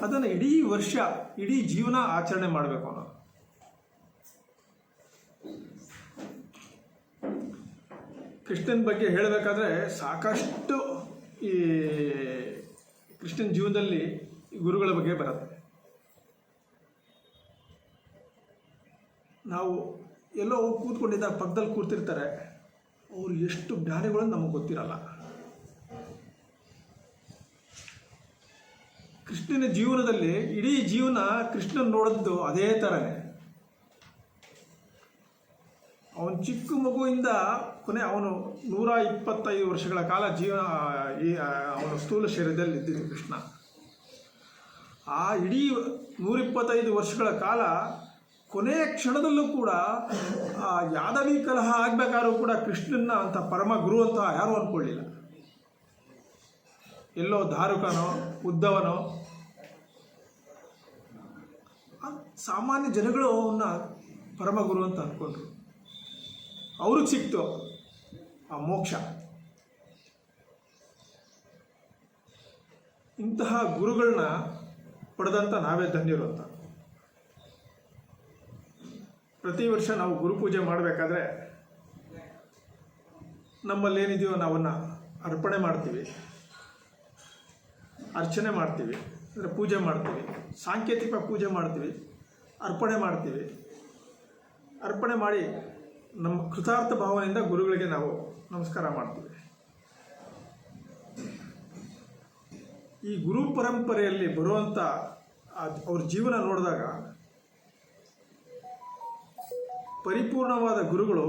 ಅದನ್ನು ಇಡೀ ವರ್ಷ, ಇಡೀ ಜೀವನ ಆಚರಣೆ ಮಾಡಬೇಕು ಅನ್ನೋದು. ಕೃಷ್ಣನ ಬಗ್ಗೆ ಹೇಳಬೇಕಾದ್ರೆ ಸಾಕಷ್ಟು ಈ ಕೃಷ್ಣನ ಜೀವನದಲ್ಲಿ ಗುರುಗಳ ಬಗ್ಗೆ ಬರುತ್ತೆ. ನಾವು ಎಲ್ಲೋ ಕೂತ್ಕೊಂಡಿದ್ದಾಗ ಪಕ್ಕದಲ್ಲಿ ಕೂರ್ತಿರ್ತಾರೆ, ಅವರು ಎಷ್ಟು ಜ್ಞಾನಿಗಳು ನಮಗೆ ಗೊತ್ತಿರಲ್ಲ. ಕೃಷ್ಣನ ಜೀವನದಲ್ಲಿ ಇಡೀ ಜೀವನ ಕೃಷ್ಣನ ನೋಡಿದ್ದು ಅದೇ ಥರನೇ. ಅವನು ಚಿಕ್ಕ ಮಗುವಿಂದ ಅವನು 125 ವರ್ಷಗಳ ಕಾಲ ಅವನು ಸ್ಥೂಲ ಶರೀರದಲ್ಲಿ ಇದ್ದಿದ್ದು ಕೃಷ್ಣ. ಆ ಇಡೀ 125 ವರ್ಷಗಳ ಕಾಲ ಕೊನೆಯ ಕ್ಷಣದಲ್ಲೂ ಕೂಡ ಯಾದವಿ ಕಲಹ ಆಗಬೇಕಾದ್ರೂ ಕೂಡ ಕೃಷ್ಣನ ಅಂತ ಪರಮ ಗುರು ಅಂತ ಯಾರೂ ಅಂದ್ಕೊಳ್ಳಿಲ್ಲ. ಎಲ್ಲೋ ಧಾರುಕನೋ ಉದ್ದವನೋ ಸಾಮಾನ್ಯ ಜನಗಳು ಅವನ್ನ ಪರಮ ಗುರು ಅಂತ ಅಂದ್ಕೊಂಡ್ರು. ಅವ್ರಿಗೆ ಸಿಕ್ತು ಆ ಮೋಕ್ಷ. ಇಂತಹ ಗುರುಗಳನ್ನ ಪಡೆದಂಥ ನಾವೇ ಧನ್ಯರು ಅಂತ. ಪ್ರತಿ ವರ್ಷ ನಾವು ಗುರುಪೂಜೆ ಮಾಡಬೇಕಾದ್ರೆ ನಮ್ಮಲ್ಲೇನಿದೆಯೋ ನಾವನ್ನು ಅರ್ಪಣೆ ಮಾಡ್ತೀವಿ, ಅರ್ಚನೆ ಮಾಡ್ತೀವಿ, ಅಂದರೆ ಪೂಜೆ ಮಾಡ್ತೀವಿ, ಸಾಂಕೇತಿಕ ಪೂಜೆ ಮಾಡ್ತೀವಿ, ಅರ್ಪಣೆ ಮಾಡ್ತೀವಿ. ಅರ್ಪಣೆ ಮಾಡಿ ನಮ್ಮ ಕೃತಾರ್ಥ ಭಾವನೆಯಿಂದ ಗುರುಗಳಿಗೆ ನಾವು ನಮಸ್ಕಾರ ಮಾಡ್ತೀವಿ. ಈ ಗುರು ಪರಂಪರೆಯಲ್ಲಿ ಬರುವಂಥ ಅವ್ರ ಜೀವನ ನೋಡಿದಾಗ ಪರಿಪೂರ್ಣವಾದ ಗುರುಗಳು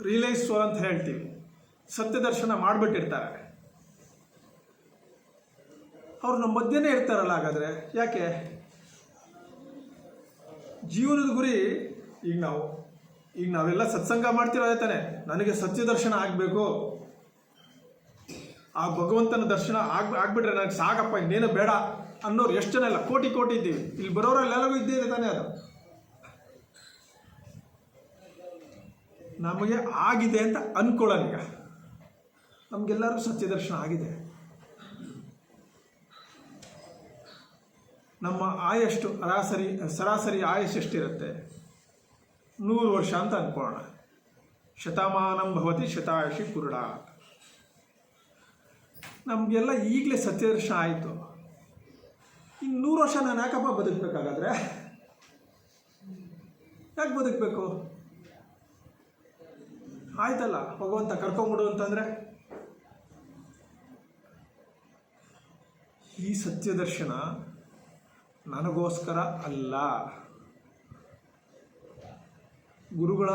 ರಿಯಲೈಸ್ ಸೋಲ್ ಅಂತ ಹೇಳ್ತೀವಿ, ಸತ್ಯ ದರ್ಶನ ಮಾಡಿಬಿಟ್ಟಿರ್ತಾರೆ. ಅವ್ರು ನಮ್ಮ ಮಧ್ಯೆನೇ ಇರ್ತಾರಲ್ಲ. ಹಾಗಾದರೆ ಯಾಕೆ? ಜೀವನದ ಗುರಿ ಈಗ ನಾವೆಲ್ಲ ಸತ್ಸಂಗ ಮಾಡ್ತಿರೋದೇ ತಾನೆ. ನನಗೆ ಸತ್ಯ ದರ್ಶನ ಆಗಬೇಕು, ಆ ಭಗವಂತನ ದರ್ಶನ ಆಗ್ಬಿಟ್ರೆ ನನಗೆ ಸಾಕಪ್ಪ, ಇನ್ನೇನು ಬೇಡ ಅನ್ನೋರು ಎಷ್ಟು ಜನ ಇಲ್ಲ, ಕೋಟಿ ಇದ್ದೀವಿ. ಇಲ್ಲಿ ಬರೋರೆಲ್ಲರಿಗೂ ಇದ್ದೇ ಇದೆ ತಾನೇ. ಅದು ನಮಗೆ ಆಗಿದೆ ಅಂತ ಅಂದ್ಕೊಳ್ಳೋಣ. ಈಗ ನಮಗೆಲ್ಲರೂ ಸತ್ಯ ದರ್ಶನ ಆಗಿದೆ. ನಮ್ಮ ಆಯಷ್ಟು ಸರಾಸರಿ ಆಯಸ್ಸು ಎಷ್ಟಿರುತ್ತೆ? 100 ವರ್ಷ ಅಂತ ಅಂದ್ಕೊಳ್ಳೋಣ. ಶತಮಾನಂ ಭವತಿ ಶತಾಯುಷಿ ಪುರುಡ. ನಮಗೆಲ್ಲ ಈಗಲೇ ಸತ್ಯದರ್ಶನ ಆಯಿತು. ಇನ್ನು 100 ವರ್ಷ ನಾನು ಯಾಕಪ್ಪ ಬದುಕಬೇಕಾಗಾದ್ರೆ? ಯಾಕೆ ಬದುಕಬೇಕು? ಆಯ್ತಲ್ಲ, ಭಗವಂತ ಕರ್ಕೊಂಬಿಡು ಅಂತಂದರೆ. ಈ ಸತ್ಯದರ್ಶನ ನನಗೋಸ್ಕರ ಅಲ್ಲ. ಗುರುಗಳ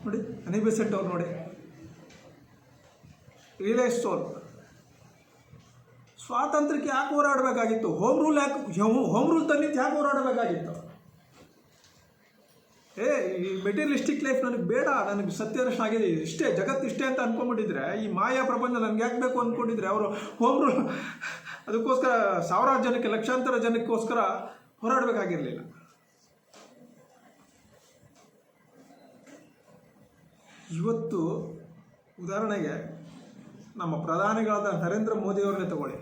ನೋಡಿ, ಅನಿಬೆಸೆಂಟ್ ಅವ್ರು ನೋಡಿ, ರಿಯಲೈಸ್ ಸೋಲ್. ಸ್ವಾತಂತ್ರ್ಯಕ್ಕೆ ಯಾಕೆ ಹೋರಾಡಬೇಕಾಗಿತ್ತು? ಹೋಮ್ ರೂಲ್ ತಂದಿದ್ದು ಯಾಕೆ ಹೋರಾಡಬೇಕಾಗಿತ್ತು? ಈ ಮೆಟೀರಿಯಲಿಸ್ಟಿಕ್ ಲೈಫ್ ನನಗೆ ಬೇಡ, ನನಗೆ ಸತ್ಯದರ್ಶನ ಆಗಿದೆ, ಇಷ್ಟೇ ಜಗತ್ತು ಇಷ್ಟೇ ಅಂತ ಅಂದ್ಕೊಂಡ್ಬಿಟ್ಟಿದ್ರೆ, ಈ ಮಾಯಾ ಪ್ರಪಂಚ ನನಗೆ ಯಾಕೆ ಬೇಕು ಅಂದ್ಕೊಂಡಿದ್ರೆ ಅವರು ಹೋಮ್ ರೂಲ್ ಅದಕ್ಕೋಸ್ಕರ ಸಾವಿರಾರು ಜನಕ್ಕೆ, ಲಕ್ಷಾಂತರ ಜನಕ್ಕೋಸ್ಕರ ಹೋರಾಡಬೇಕಾಗಿರಲಿಲ್ಲ. ಇವತ್ತು ಉದಾಹರಣೆಗೆ ನಮ್ಮ ಪ್ರಧಾನಿಗಳಾದ ನರೇಂದ್ರ ಮೋದಿಯವ್ರನ್ನೇ ತಗೊಳ್ಳಿ.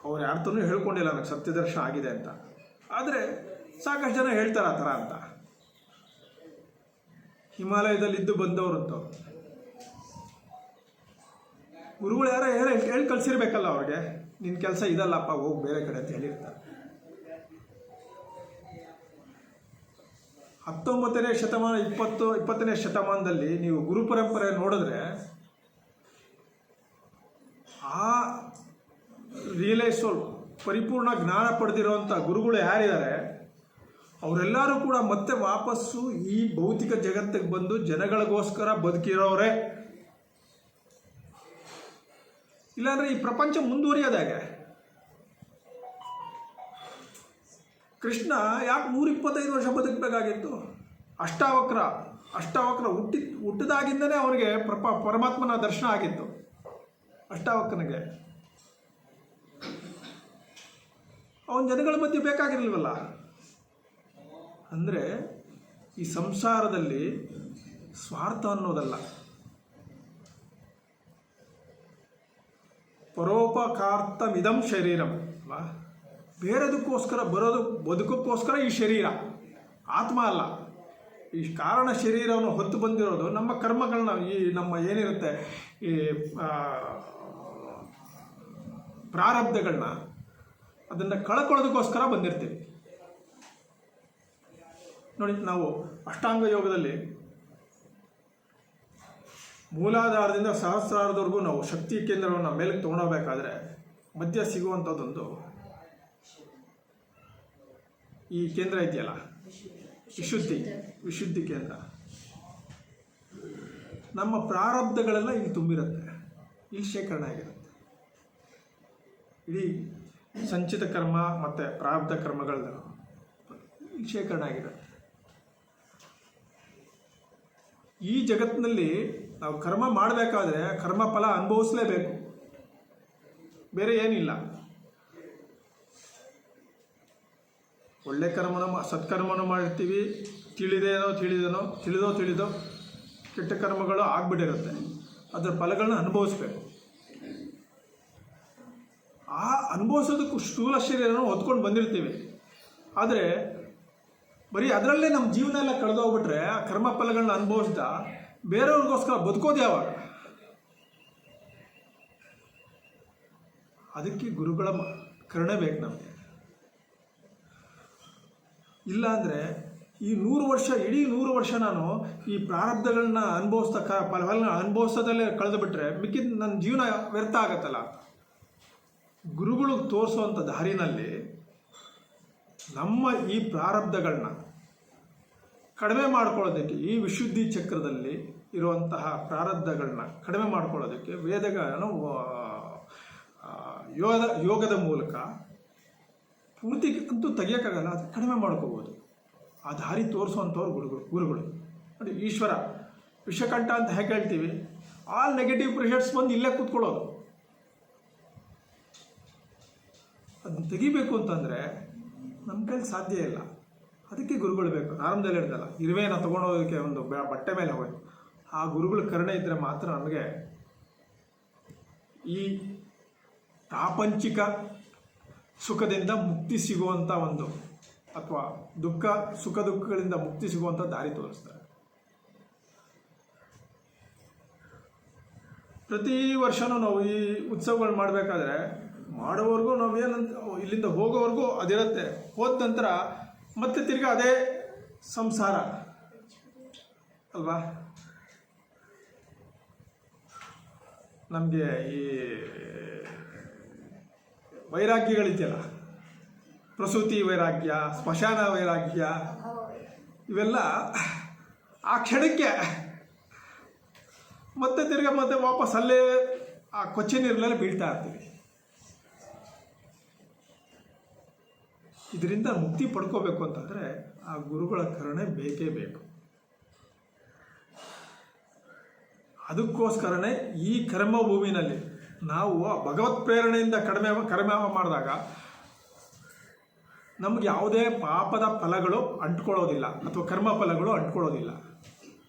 ಅವ್ರು ಯಾರ್ತನೂ ಹೇಳ್ಕೊಂಡಿಲ್ಲ ನನಗೆ ಸತ್ಯದರ್ಶನ ಆಗಿದೆ ಅಂತ. ಆದರೆ ಸಾಕಷ್ಟು ಜನ ಹೇಳ್ತಾರೆ ಆ ಥರ ಅಂತ. ಹಿಮಾಲಯದಲ್ಲಿದ್ದು ಬಂದವರು ಗುರುಗಳು ಯಾರೋ ಹೇಳಿ ಕಳಿಸಿರ್ಬೇಕಲ್ಲ ಅವ್ರಿಗೆ, ನಿನ್ನ ಕೆಲಸ ಇದಲ್ಲಪ್ಪ, ಹೋಗಿ ಬೇರೆ ಕಡೆ ಅಂತ ಹೇಳಿರ್ತಾರೆ. 19ನೇ ಶತಮಾನ 20ನೇ ಶತಮಾನದಲ್ಲಿ ನೀವು ಗುರು ಪರಂಪರೆ ನೋಡಿದ್ರೆ ಆ ರಿಯಲೈಸ್ ಸೋಲ್ ಪರಿಪೂರ್ಣ ಜ್ಞಾನ ಪಡೆದಿರುವಂಥ ಗುರುಗಳು ಯಾರಿದ್ದಾರೆ ಅವರೆಲ್ಲರೂ ಕೂಡ ಮತ್ತೆ ವಾಪಸ್ಸು ಈ ಭೌತಿಕ ಜಗತ್ತಿಗೆ ಬಂದು ಜನಗಳಿಗೋಸ್ಕರ ಬದುಕಿರೋರೆ. ಇಲ್ಲಾಂದ್ರೆ ಈ ಪ್ರಪಂಚ ಮುಂದುವರಿಯೋದಾಗೆ. ಕೃಷ್ಣ ಯಾಕೆ 125 ವರ್ಷ ಬದುಕಬೇಕಾಗಿತ್ತು? ಅಷ್ಟಾವಕ್ರ ಹುಟ್ಟಿದಾಗಿಂದನೇ ಅವನಿಗೆ ಪರಮಾತ್ಮನ ದರ್ಶನ ಆಗಿತ್ತು. ಅಷ್ಟಾವಕ್ರನಿಗೆ ಅವನ ಜನಗಳ ಮಧ್ಯೆ ಬೇಕಾಗಿರಲಿಲ್ವಲ್ಲ. ಅಂದರೆ ಈ ಸಂಸಾರದಲ್ಲಿ ಸ್ವಾರ್ಥ ಅನ್ನೋದಲ್ಲ, ಪರೋಪಕಾರ್ತಮಿದಂ ಶರೀರಂ ಅಲ್ವಾ. ಬೇರೆದಕ್ಕೋಸ್ಕರ ಬದುಕೋಕ್ಕೋಸ್ಕರ ಈ ಶರೀರ, ಆತ್ಮ ಅಲ್ಲ. ಈ ಕಾರಣ ಶರೀರವನ್ನು ಹೊತ್ತು ಬಂದಿರೋದು ನಮ್ಮ ಕರ್ಮಗಳನ್ನ, ಈ ನಮ್ಮ ಏನಿರುತ್ತೆ ಈ ಪ್ರಾರಬ್ಧಗಳನ್ನ, ಅದನ್ನು ಕಳ್ಕೊಳ್ಳೋದಕ್ಕೋಸ್ಕರ ಬಂದಿರ್ತೀವಿ. ನೋಡಿ, ನಾವು ಅಷ್ಟಾಂಗ ಯೋಗದಲ್ಲಿ ಮೂಲಾಧಾರದಿಂದ ಸಹಸ್ರಾರದವರೆಗೂ ನಾವು ಶಕ್ತಿ ಕೇಂದ್ರವನ್ನು ಮೇಲಕ್ಕೆ ತೊಗೊಂಡೋಗ್ಬೇಕಾದ್ರೆ ಮಧ್ಯ ಸಿಗುವಂಥದ್ದೊಂದು ಈ ಕೇಂದ್ರ ಇದೆಯಲ್ಲ, ವಿಶುದ್ಧಿ ಕೇಂದ್ರ. ನಮ್ಮ ಪ್ರಾರಬ್ಧಗಳೆಲ್ಲ ಇಲ್ಲಿ ತುಂಬಿರುತ್ತೆ, ಇಲ್ಲಿ ಶೇಖರಣೆ ಆಗಿರುತ್ತೆ. ಇಡೀ ಸಂಚಿತ ಕರ್ಮ ಮತ್ತು ಪ್ರಾರಬ್ಧ ಕರ್ಮಗಳನ್ನ ಇಲ್ಲಿ ಶೇಖರಣೆ ಆಗಿರುತ್ತೆ. ಈ ಜಗತ್ತಿನಲ್ಲಿ ನಾವು ಕರ್ಮ ಮಾಡಬೇಕಾದ್ರೆ ಕರ್ಮ ಫಲ ಅನುಭವಿಸಲೇಬೇಕು, ಬೇರೆ ಏನಿಲ್ಲ. ಒಳ್ಳೆ ಸತ್ಕರ್ಮನೂ ಮಾಡಿರ್ತೀವಿ, ತಿಳಿದೋ ಕೆಟ್ಟ ಕರ್ಮಗಳು ಆಗ್ಬಿಟ್ಟಿರುತ್ತೆ. ಅದರ ಫಲಗಳನ್ನ ಅನುಭವಿಸ್ಬೇಕು. ಆ ಅನುಭವಿಸೋದಕ್ಕೂ ಸ್ಥೂಲ ಶರೀರನ ಹೊತ್ಕೊಂಡು ಬಂದಿರ್ತೀವಿ. ಆದರೆ ಬರೀ ಅದರಲ್ಲೇ ನಮ್ಮ ಜೀವನ ಎಲ್ಲ ಕಳೆದೋಗ್ಬಿಟ್ರೆ ಆ ಕರ್ಮ ಫಲಗಳನ್ನ ಅನುಭವಿಸ್ದ ಬೇರೆಯವ್ರಿಗೋಸ್ಕರ ಬದುಕೋದು ಯಾವಾಗ? ಅದಕ್ಕೆ ಗುರುಗಳ ಕರುಣೆ ಬೇಕು ನಮಗೆ. ಇಲ್ಲಾಂದರೆ ಈ 100 ವರ್ಷ ನಾನು ಈ ಪ್ರಾರಬ್ಧಗಳನ್ನ ಫಲಗಳನ್ನ ಅನುಭವಿಸೋದಲ್ಲೇ ಕಳೆದು ಬಿಟ್ಟರೆ ಮಿಕ್ಕಿದ ನನ್ನ ಜೀವನ ವ್ಯರ್ಥ ಆಗತ್ತಲ್ಲ. ಗುರುಗಳು ತೋರಿಸುವಂಥ ದಾರಿನಲ್ಲಿ ನಮ್ಮ ಈ ಪ್ರಾರಬ್ಧಗಳನ್ನ ಕಡಿಮೆ ಮಾಡ್ಕೊಳ್ಳೋದಕ್ಕೆ, ಈ ವಿಶುದ್ಧಿ ಚಕ್ರದಲ್ಲಿ ಇರುವಂತಹ ಪ್ರಾರಬ್ಧಗಳನ್ನ ಕಡಿಮೆ ಮಾಡ್ಕೊಳ್ಳೋದಕ್ಕೆ ವೇದಗಳನ್ನು ಯೋಗದ ಮೂಲಕ ಪೂರ್ತಿ ಅಂತೂ ತೆಗಿಯೋಕ್ಕಾಗಲ್ಲ, ಅದು ಕಡಿಮೆ ಮಾಡ್ಕೋಬೋದು. ಆ ದಾರಿ ತೋರಿಸುವಂಥವ್ರು ಗುರುಗಳು. ನೋಡಿ, ಈಶ್ವರ ವಿಷಕಂಠ ಅಂತ ಹೇಗೆ ಹೇಳ್ತೀವಿ, ಆಲ್ ನೆಗೆಟಿವ್ ಪ್ರೆಷರ್ಸ್ ಬಂದು ಇಲ್ಲೇ ಕೂತ್ಕೊಳ್ಳೋದು. ಅದನ್ನ ತೆಗಿಬೇಕು ಅಂತಂದರೆ ನಮ್ಮ ಕೈಲಿ ಸಾಧ್ಯ ಇಲ್ಲ. ಅದಕ್ಕೆ ಗುರುಗಳು ಬೇಕು. ಆರಂಭದಲ್ಲಿ ಹೇಳ್ದಲ್ಲ, ಇರುವೆನ ತೊಗೊಂಡೋಗೋದಕ್ಕೆ ಒಂದು ಬಟ್ಟೆ ಮೇಲೆ ಹೋಗೋದು. ಆ ಗುರುಗಳ ಕರುಣೆ ಇದ್ದರೆ ಮಾತ್ರ ನಮಗೆ ಈ ಪ್ರಾಪಂಚಿಕ ಸುಖದಿಂದ ಮುಕ್ತಿ ಸಿಗುವಂಥ ಒಂದು, ಅಥವಾ ಸುಖ ದುಃಖಗಳಿಂದ ಮುಕ್ತಿ ಸಿಗುವಂಥ ದಾರಿ ತೋರಿಸ್ತಾರೆ. ಪ್ರತಿ ವರ್ಷವೂ ನಾವು ಈ ಉತ್ಸವಗಳು ಮಾಡಬೇಕಾದ್ರೆ ಮಾಡೋವರೆಗೂ ನಾವೇನಂತ ಇಲ್ಲಿಂದ ಹೋಗೋವರೆಗೂ ಅದಿರುತ್ತೆ. ಹೋದ ನಂತರ ಮತ್ತೆ ತಿರ್ಗಾ ಅದೇ ಸಂಸಾರ ಅಲ್ವಾ. ನಮಗೆ ಈ ವೈರಾಗ್ಯಗಳಿದೆಯಲ್ಲ, ಪ್ರಸೂತಿ ವೈರಾಗ್ಯ, ಸ್ಮಶಾನ ವೈರಾಗ್ಯ, ಇವೆಲ್ಲ ಆ ಕ್ಷಣಕ್ಕೆ ಮತ್ತೆ ತಿರ್ಗಾ ವಾಪಸ್ ಅಲ್ಲೇ ಆ ಕೊಚ್ಚೆ ನೀರಿನಲ್ಲಿ ಬೀಳ್ತಾ ಇರ್ತೀವಿ. ಇದರಿಂದ ಮುಕ್ತಿ ಪಡ್ಕೋಬೇಕು ಅಂತಂದರೆ ಆ ಗುರುಗಳ ಕರುಣೆ ಬೇಕೇ ಬೇಕು. ಅದಕ್ಕೋಸ್ಕರನೇ ಈ ಕರ್ಮಭೂಮಿನಲ್ಲಿ ನಾವು ಭಗವತ್ ಪ್ರೇರಣೆಯಿಂದ ಕಡಿಮೆ ಮಾಡಿದಾಗ ನಮಗೆ ಯಾವುದೇ ಪಾಪದ ಫಲಗಳು ಅಂಟ್ಕೊಳ್ಳೋದಿಲ್ಲ, ಅಥವಾ ಕರ್ಮ ಫಲಗಳು ಅಂಟ್ಕೊಳ್ಳೋದಿಲ್ಲ.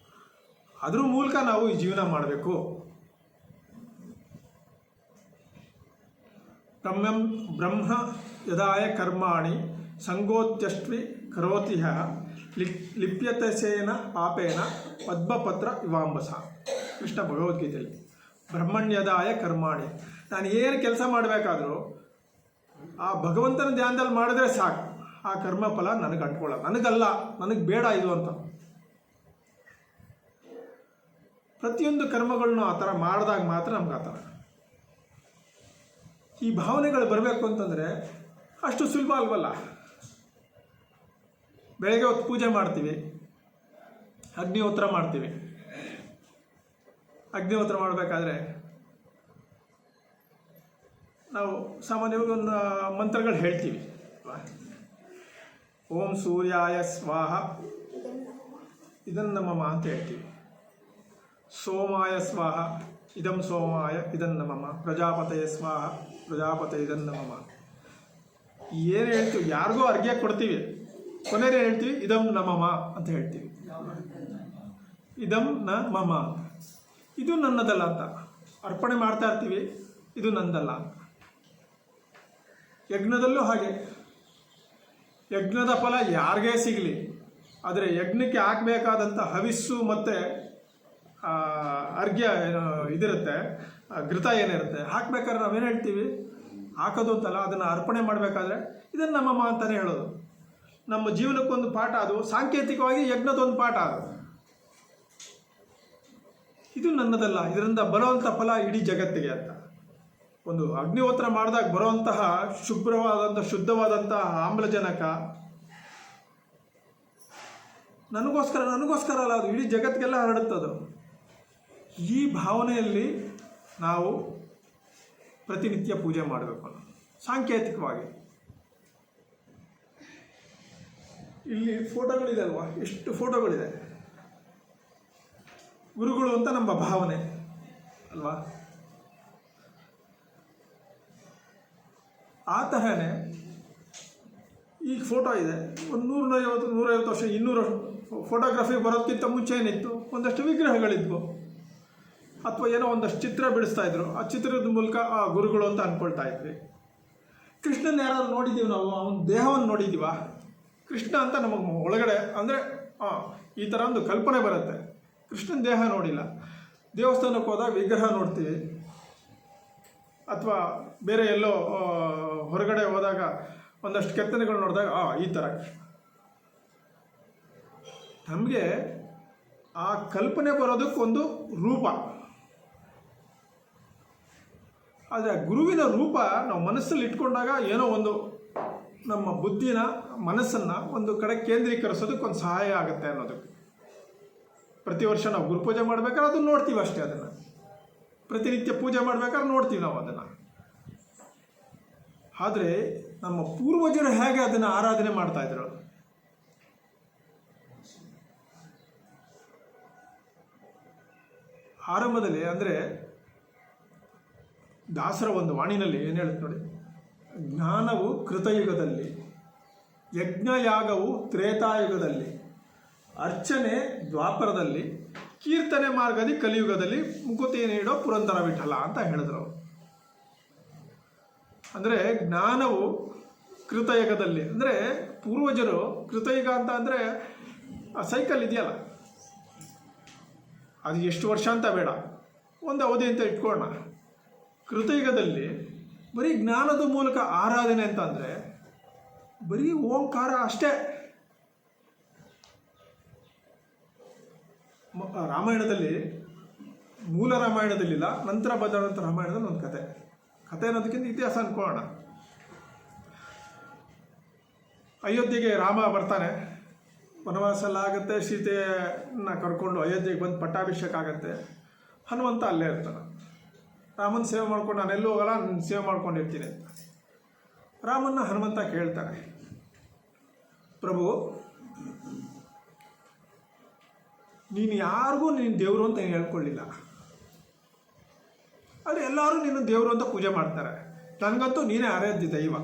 ಅದ್ರ ಮೂಲಕ ನಾವು ಈ ಜೀವನ ಮಾಡಬೇಕು. ಬ್ರಹ್ಮ ಯದಾಯ ಕರ್ಮಾಣಿ ಸಂಗೋತ್ಯಷ್ಟ್ವಿ ಕರೋತಿಹ ಲಿಪ್ಯತಸೇನ ಪಾಪೇನ ಪದ್ಮಪತ್ರ ಇವಾಂಬಸ. ಕೃಷ್ಣ ಭಗವದ್ಗೀತೆಯಲ್ಲಿ ಬ್ರಹ್ಮಣ್ಯದಾಯ ಕರ್ಮಾಣಿ, ನಾನು ಏನು ಕೆಲಸ ಮಾಡಬೇಕಾದ್ರೂ ಆ ಭಗವಂತನ ಧ್ಯಾನದಲ್ಲಿ ಮಾಡಿದ್ರೆ ಸಾಕು. ಆ ಕರ್ಮಫಲ ನನಗೆ ಅಂಟ್ಕೊಳ್ಳಲ್ಲ, ನನಗಲ್ಲ, ನನಗೆ ಬೇಡ ಇದು ಅಂತ. ಪ್ರತಿಯೊಂದು ಕರ್ಮಗಳನ್ನೂ ಆ ಥರ ಮಾಡಿದಾಗ ಮಾತ್ರ ನಮ್ಗೆ ಆ ಥರ ಈ ಭಾವನೆಗಳು ಬರಬೇಕು ಅಂತಂದರೆ ಅಷ್ಟು ಸುಲಭ ಅಲ್ವಲ್ಲ. ಬೆಳಗ್ಗೆ ಹೊತ್ತು ಪೂಜೆ ಮಾಡ್ತೀವಿ, ಅಗ್ನಿಹೋತ್ರ ಮಾಡ್ತೀವಿ. ಅಗ್ನಿಹೋತ್ರ ಮಾಡಬೇಕಾದ್ರೆ ನಾವು ಸಾಮಾನ್ಯವಾಗಿ ಒಂದು ಮಂತ್ರಗಳು ಹೇಳ್ತೀವಿ. ಓಂ ಸೂರ್ಯಾಯ ಸ್ವಾಹ ಇದನ್ನ ನಮಃ ಅಂತ ಹೇಳ್ತೀವಿ. ಸೋಮಾಯ ಸ್ವಾಹ ಇದಂ ಸೋಮಾಯ ಇದನ್ನ ನಮಃ. ಪ್ರಜಾಪತಯ ಸ್ವಾಹ ಪ್ರಜಾಪತಯ ಇದನ್ನ ನಮಃ. ಏನು ಹೇಳ್ತೀವಿ, ಯಾರಿಗೋ ಅರ್ಘ್ಯ ಕೊಡ್ತೀವಿ, ಕೊನೆಗೆ ಹೇಳ್ತೀವಿ ಇದಂ ನಮಃ ಅಂತ ಹೇಳ್ತೀವಿ. ಇದಂ ನ ಮಮ, ಇದು ನನ್ನದಲ್ಲ ಅಂತ ಅರ್ಪಣೆ ಮಾಡ್ತಾ ಇರ್ತೀವಿ, ಇದು ನನ್ನದಲ್ಲ ಅಂತ. ಯಜ್ಞದಲ್ಲೂ ಹಾಗೆ, ಯಜ್ಞದ ಫಲ ಯಾರಿಗೇ ಸಿಗಲಿ, ಆದರೆ ಯಜ್ಞಕ್ಕೆ ಹಾಕಬೇಕಾದಂಥ ಹವಿಸ್ಸು ಮತ್ತು ಅರ್ಘ್ಯ ಏನು ಇದಿರುತ್ತೆ, ಘೃತ ಏನಿರುತ್ತೆ, ಹಾಕ್ಬೇಕಾದ್ರೆ ನಾವೇನು ಹೇಳ್ತೀವಿ, ಹಾಕೋದು ಅಂತಲ್ಲ, ಅದನ್ನು ಅರ್ಪಣೆ ಮಾಡಬೇಕಾದ್ರೆ ಇದನ್ನು ನಮ್ಮಮ್ಮ ಅಂತಲೇ ಹೇಳೋದು. ನಮ್ಮ ಜೀವನಕ್ಕೊಂದು ಪಾಠ ಅದು, ಸಾಂಕೇತಿಕವಾಗಿ ಯಜ್ಞದೊಂದು ಪಾಠ ಅದು. ಇದು ನನ್ನದಲ್ಲ, ಇದರಿಂದ ಬರುವಂಥ ಫಲ ಇಡೀ ಜಗತ್ತಿಗೆ ಅಂತ. ಒಂದು ಅಗ್ನಿಹೋತ್ರ ಮಾಡಿದಾಗ ಬರುವಂತಹ ಶುಭ್ರವಾದಂಥ ಶುದ್ಧವಾದಂತಹ ಆಮ್ಲಜನಕ ನನಗೋಸ್ಕರ ಅಲ್ಲ, ಅದು ಇಡೀ ಜಗತ್ತಿಗೆಲ್ಲ ಹರಡುತ್ತದು. ಈ ಭಾವನೆಯಲ್ಲಿ ನಾವು ಪ್ರತಿನಿತ್ಯ ಪೂಜೆ ಮಾಡಬೇಕು. ಸಾಂಕೇತಿಕವಾಗಿ ಇಲ್ಲಿ ಫೋಟೋಗಳಿದೆ ಅಲ್ವಾ, ಎಷ್ಟು ಫೋಟೋಗಳಿದೆ. ಗುರುಗಳು ಅಂತ ನಮ್ಮ ಭಾವನೆ ಅಲ್ವಾ. ಆ ತರಹನೇ ಈಗ ಫೋಟೋ ಇದೆ. ಒಂದು 150 ವರ್ಷ 200 ಫೋಟೋಗ್ರಫಿ ಬರೋದಕ್ಕಿಂತ ಮುಂಚೆ ಏನಿತ್ತು, ಒಂದಷ್ಟು ವಿಗ್ರಹಗಳಿದ್ವು, ಅಥವಾ ಏನೋ ಒಂದಷ್ಟು ಚಿತ್ರ ಬಿಡಿಸ್ತಾ ಇದ್ರು. ಆ ಚಿತ್ರದ ಮೂಲಕ ಆ ಗುರುಗಳು ಅಂತ ಅಂದ್ಕೊಳ್ತಾ ಇದ್ವಿ. ಕೃಷ್ಣನ ಯಾರಾದ್ರು ನೋಡಿದ್ದೀವಿ ನಾವು, ಅವನ ದೇಹವನ್ನು ನೋಡಿದ್ದೀವ? ಕೃಷ್ಣ ಅಂತ ನಮಗೆ ಒಳಗಡೆ ಅಂದರೆ ಈ ಥರ ಒಂದು ಕಲ್ಪನೆ ಬರುತ್ತೆ. ಕೃಷ್ಣನ ದೇಹ ನೋಡಿಲ್ಲ. ದೇವಸ್ಥಾನಕ್ಕೆ ಹೋದಾಗ ವಿಗ್ರಹ ನೋಡ್ತೀವಿ, ಅಥವಾ ಬೇರೆ ಎಲ್ಲೋ ಹೊರಗಡೆ ಹೋದಾಗ ಒಂದಷ್ಟು ಕೆತ್ತನೆಗಳು ನೋಡಿದಾಗ ಈ ಥರ ನಮಗೆ ಆ ಕಲ್ಪನೆ ಬರೋದಕ್ಕೊಂದು ರೂಪ. ಆದರೆ ಗುರುವಿನ ರೂಪ ನಾವು ಮನಸ್ಸಲ್ಲಿ ಇಟ್ಕೊಂಡಾಗ ಏನೋ ಒಂದು ನಮ್ಮ ಬುದ್ಧಿನ ಮನಸ್ಸನ್ನು ಒಂದು ಕಡೆ ಕೇಂದ್ರೀಕರಿಸೋದಕ್ಕೊಂದು ಸಹಾಯ ಆಗುತ್ತೆ ಅನ್ನೋದಕ್ಕೆ. ಪ್ರತಿ ವರ್ಷ ನಾವು ಗುರುಪೂಜೆ ಮಾಡ್ಬೇಕಾದ್ರೆ ಅದನ್ನು ನೋಡ್ತೀವಿ ಅಷ್ಟೇ. ಅದನ್ನು ಪ್ರತಿನಿತ್ಯ ಪೂಜೆ ಮಾಡ್ಬೇಕಾದ್ರೆ ನೋಡ್ತೀವಿ ನಾವು ಅದನ್ನು. ಆದರೆ ನಮ್ಮ ಪೂರ್ವಜರು ಹೇಗೆ ಅದನ್ನು ಆರಾಧನೆ ಮಾಡ್ತಾಯಿದ್ರು, ಆರಂಭದಲ್ಲಿ ಅಂದರೆ ದಾಸರ ಒಂದು ವಾಣಿನಲ್ಲಿ ಏನು ಹೇಳುತ್ತೆ ನೋಡಿ, ಜ್ಞಾನವು ಕೃತಯುಗದಲ್ಲಿ, ಯಜ್ಞಯಾಗವು ತ್ರೇತಾಯುಗದಲ್ಲಿ, ಅರ್ಚನೆ ದ್ವಾಪರದಲ್ಲಿ, ಕೀರ್ತನೆ ಮಾರ್ಗದಿ ಕಲಿಯುಗದಲ್ಲಿ ಮುಕುತಿ ನೀಡೋ ಪುರಂದರ ವಿಠಲ ಅಂತ ಹೇಳಿದ್ರು. ಅಂದರೆ ಜ್ಞಾನವು ಕೃತಯುಗದಲ್ಲಿ, ಅಂದರೆ ಪೂರ್ವಜರು ಕೃತಯುಗ ಅಂತ ಅಂದರೆ ಆ ಸೈಕಲ್ ಇದೆಯಲ್ಲ, ಅದು ಎಷ್ಟು ವರ್ಷ ಅಂತ ಬೇಡ, ಒಂದು ಅವಧಿ ಅಂತ ಇಟ್ಕೊಳ್ಳೋಣ. ಕೃತಯುಗದಲ್ಲಿ ಬರೀ ಜ್ಞಾನದ ಮೂಲಕ ಆರಾಧನೆ ಅಂತ ಅಂದರೆ ಬರೀ ಓಂಕಾರ ಅಷ್ಟೇ. ರಾಮಾಯಣದಲ್ಲಿ, ಮೂಲ ರಾಮಾಯಣದಲ್ಲಿಲ್ಲ, ನಂತರ ಬದಲಾದಂಥ ರಾಮಾಯಣದಲ್ಲಿ ಒಂದು ಕತೆ ಅನ್ನೋದಕ್ಕಿಂತ ಇತಿಹಾಸ ಅಂದ್ಕೊಳ್ಳೋಣ. ಅಯೋಧ್ಯೆಗೆ ರಾಮ ಬರ್ತಾನೆ, ವನವಾಸ ಎಲ್ಲ ಆಗುತ್ತೆ, ಸೀತೆಯನ್ನು ಕರ್ಕೊಂಡು ಅಯೋಧ್ಯೆಗೆ ಬಂದು ಪಟ್ಟಾಭಿಷೇಕ ಆಗುತ್ತೆ. ಹನುಮಂತ ಅಲ್ಲೇ ಇರ್ತಾನೆ. ರಾಮನ ಸೇವೆ ಮಾಡ್ಕೊಂಡು ನಾನೆಲ್ಲೂ ಹೋಗಲ್ಲ, ನಾನು ಸೇವೆ ಮಾಡ್ಕೊಂಡಿರ್ತೀನಿ ಅಂತ ರಾಮನ್ನ ಹನುಮಂತ ಕೇಳ್ತಾನೆ, ಪ್ರಭು ನೀನು ಯಾರಿಗೂ ನೀನು ದೇವರು ಅಂತ ಹೇಳ್ಕೊಳ್ಳಿಲ್ಲ, ಆದರೆ ಎಲ್ಲರೂ ನೀನು ದೇವರು ಅಂತ ಪೂಜೆ ಮಾಡ್ತಾರೆ, ನನಗಂತೂ ನೀನೇ ಆರಾಧ್ಯ ದೈವ.